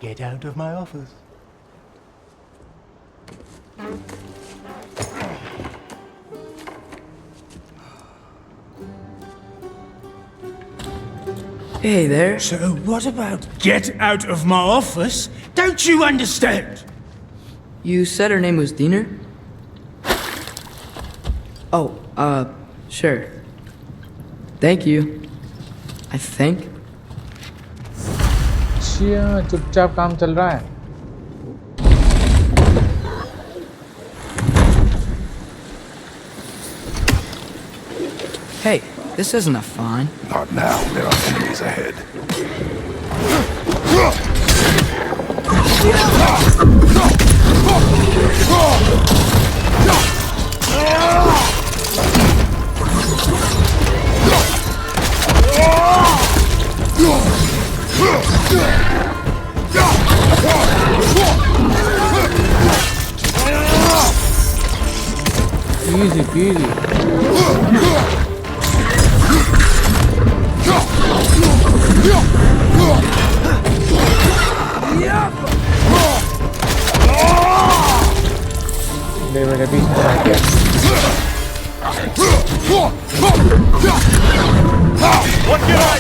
Get out of my office. Hey there. So what about get out of my office? Don't you understand? You said her name was Diener? Oh, sure. Thank you. I think. अच्छा, चुपचाप काम चल रहा है. Hey, this isn't a fine. Not now. There are enemies ahead. Easy peasy. ले मेरे बीच में आ गया. What can I...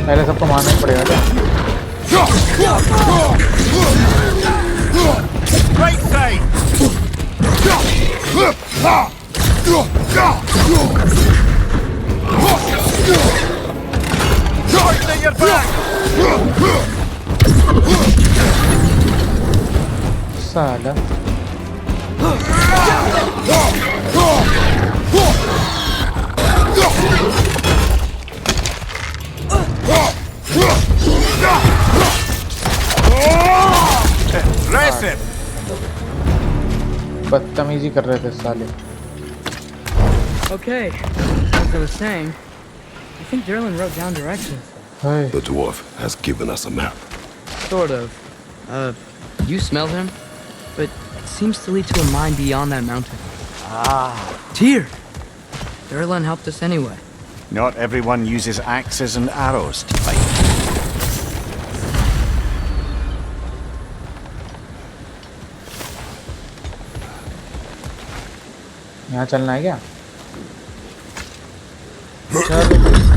पहले सबको मारना ही पड़ेगा क्या? Right side! Poison your back! साला Impressive! बदतमीजी कर रहे थे साले. Okay, as I was saying, I think Derlin wrote down directions. Hey. The dwarf has given us a map. Sort of. You smelled him? But it seems to lead to a mine beyond that mountain. TYR! Derlin helped us anyway. Not everyone uses axes and arrows to fight. यहाँ चलना है क्या? चलो.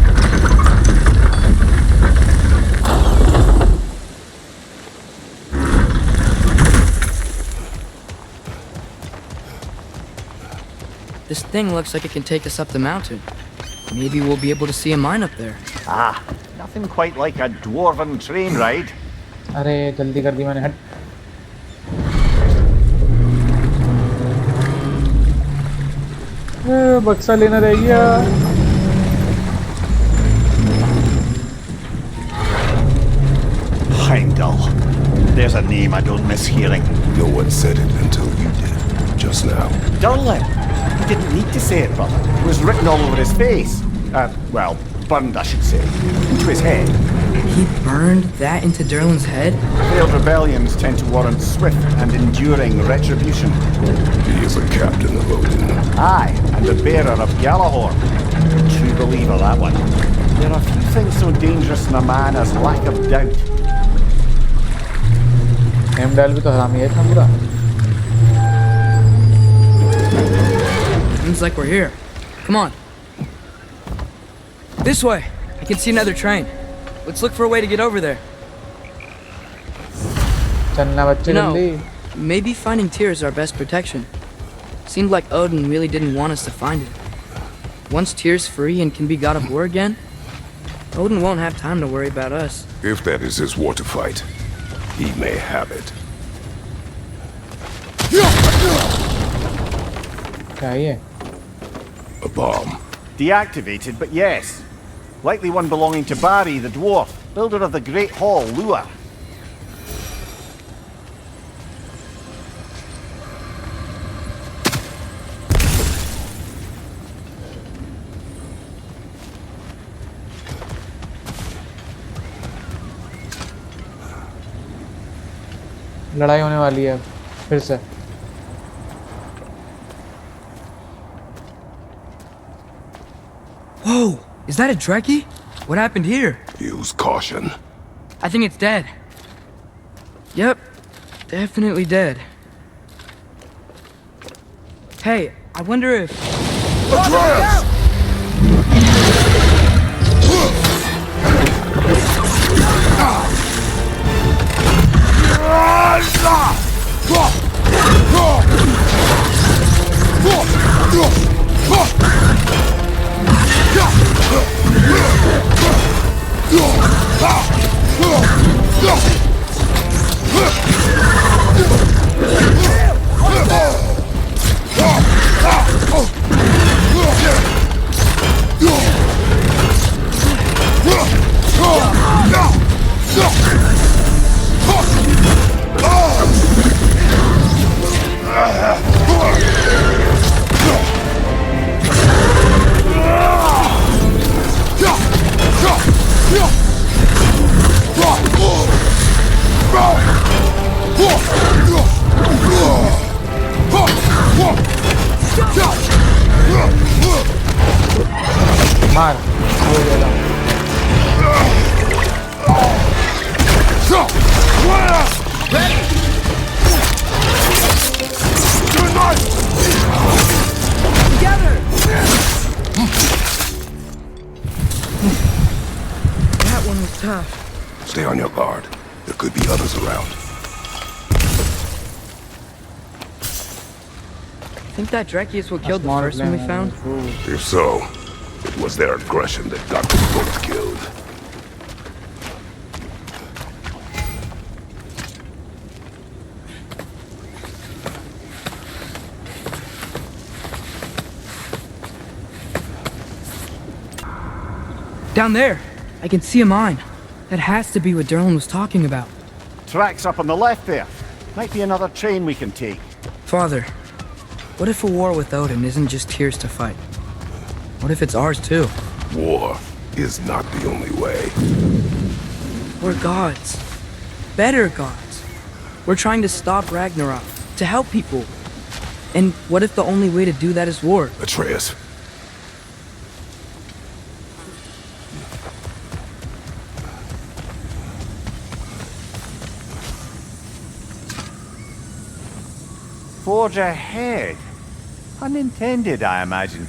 This thing looks like it can take us up the mountain. Maybe we'll be able to see a mine up there. Ah, nothing quite like a dwarven train ride. अरे जल्दी कर दी मैंने. हट. बक्सा लेना रह गया. Heimdall. There's a name I don't miss hearing. No one said it until you did, just now. Durlin. He didn't need to say it, brother. It was written all over his face. Well, burned, I should say. Into his head. He burned that into Derlin's head? Failed rebellions tend to warrant swift and enduring retribution. He is a captain of Odin. Aye, and the bearer of Galahorn. True believer, that one. There are few things so dangerous in a man as lack of doubt. Heimdall भी तो हरामी है इतना पूरा. Seems like we're here. Come on. This way. I can see another train. Let's look for a way to get over there. चलना बच्चे जल्दी. Maybe finding TYR is our best protection. Seemed like Odin really didn't want us to find it. Once TYR's free and can be God of War again, Odin won't have time to worry about us. If that is his war to fight, he may have it. क्या है ये? A bomb. Deactivated, but yes. Likely one belonging to Barry, the dwarf, builder of the Great Hall, Lua. लड़ाई होने वाली है फिर से. Whoa! Is that a Trekkie? What happened here? Use caution. I think it's dead. Yep. Definitely dead. Hey, I wonder if... Atreus! मार. Together! That one was tough. Stay on your guard. There could be others around. Think that Dreki is what killed the first one we found? If so, it was their aggression that got them both killed. Down there! I can see a mine. That has to be what Durlin was talking about. Tracks up on the left there. Might be another train we can take. Father, what if a war with Odin isn't just Tyr's to fight? What if it's ours too? War is not the only way. We're gods. Better gods. We're trying to stop Ragnarok, to help people. And what if the only way to do that is war? Atreus. Forge ahead. Unintended, I imagine.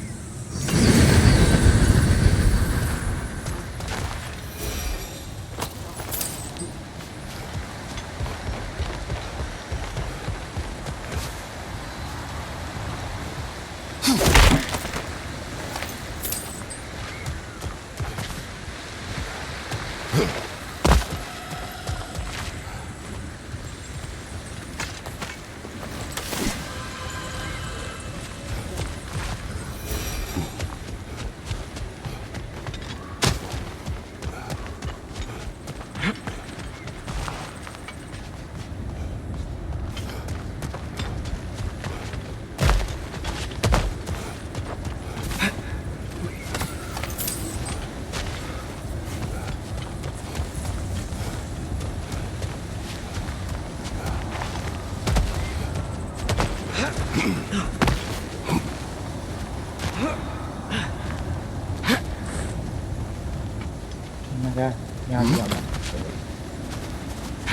यहाँ भी आना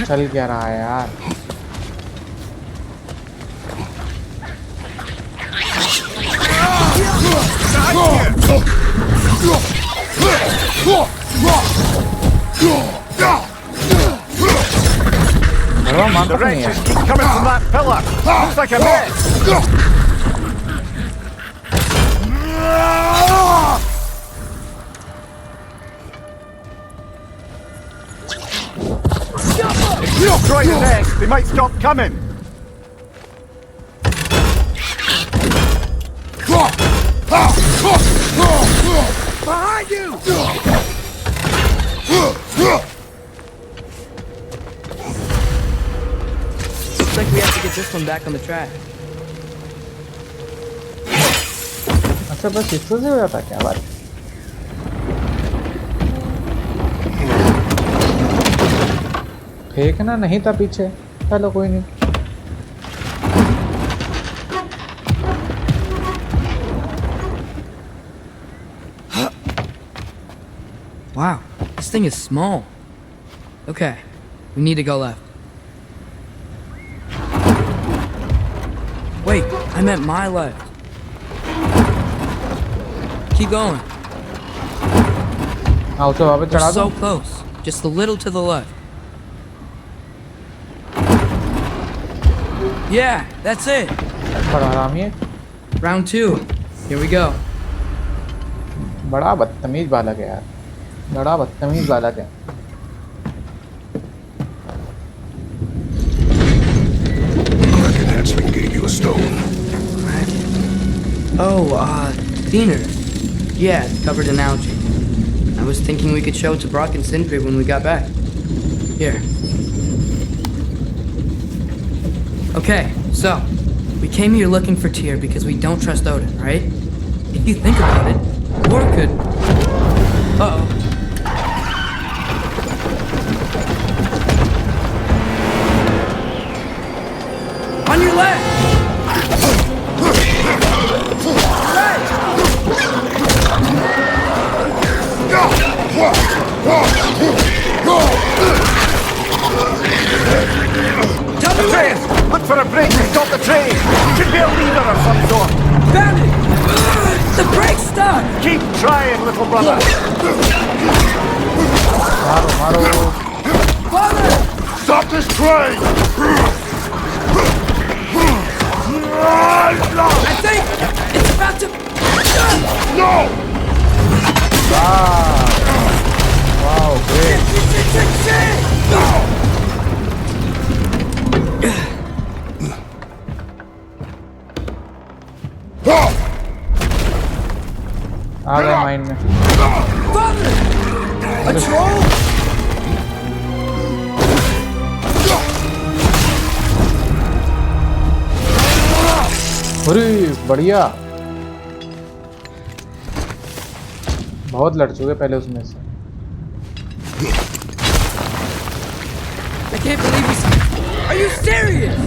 चल क्या रहा है यार The wretches keep coming from that pillar. Looks like a mess. If you don't try the next, they might stop coming. Behind you! Looks like we have to get this one back on the track. अच्छा बस इससे से हो जाता क्या बात फेंकना नहीं था पीछे चलो कोई नहीं Wow, this thing is small. Okay, we need to go left. Wait, I meant my left. Keep going. We're so close. Just a little to the left. Yeah, that's it. Round 2. Here we go. बड़ा बदतमीज बालक है यार बड़ा बदतमीज बालक है Kraken hatchling gave you a stone. Oh, Diener. Yeah, it's covered in algae. I was thinking we could show it to Brock and Sindri when we got back. Here. Okay, so, we came here looking for Tyr because we don't trust Odin, right? If you think about it, war could... Uh-oh. On your left! Atreus, look for a break to stop the train. Should be a leader of some sort. Found it! The brake's stuck! Keep trying, little brother. मारो Father! Stop this train! I think it's about to... No! Wow, great. आ गए mind में। A troll? अरे बढ़िया, बहुत लड़ चुके पहले उसमें से। I can't believe he's... Are you serious?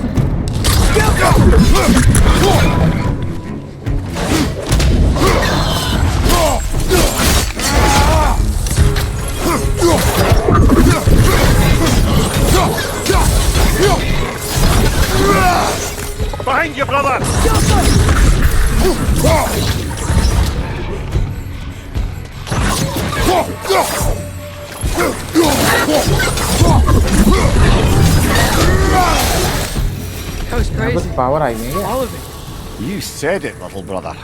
Behind you, brother! That was crazy. कुछ पावर आई नहीं है। All of it. You said it, little brother.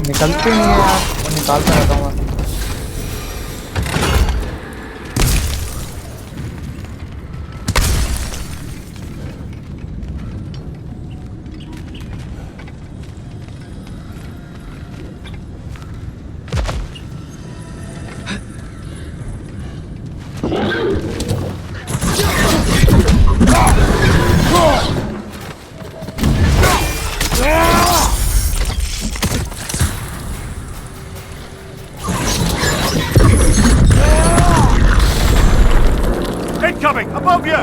निकलते नहीं है यार, मैं निकालता रहता हूँ। Incoming! Above you!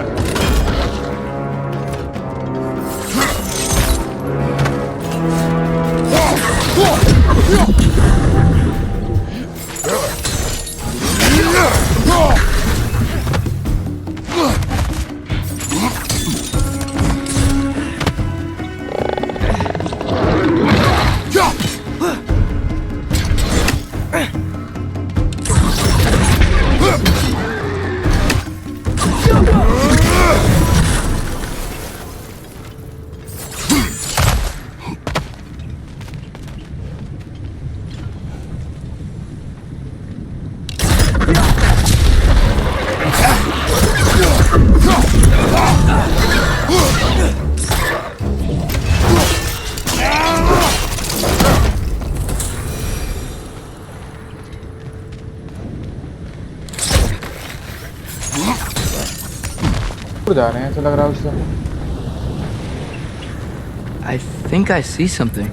जा रहे हैं तो लग रहा है उससे। I think I see something.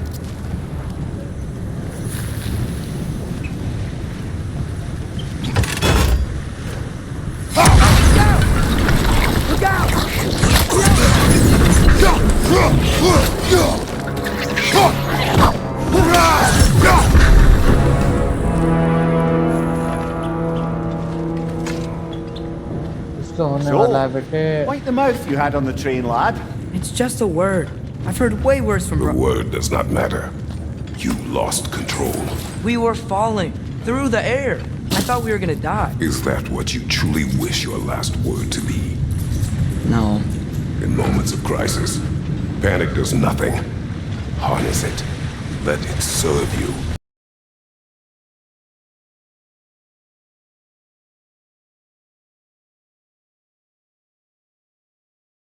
Wipe the mouth you had on the train, lad. It's just a word. I've heard way worse from... The word does not matter. You lost control. We were falling through the air. I thought we were gonna die. Is that what you truly wish your last word to be? No. In moments of crisis, panic does nothing. Harness it. Let it serve you.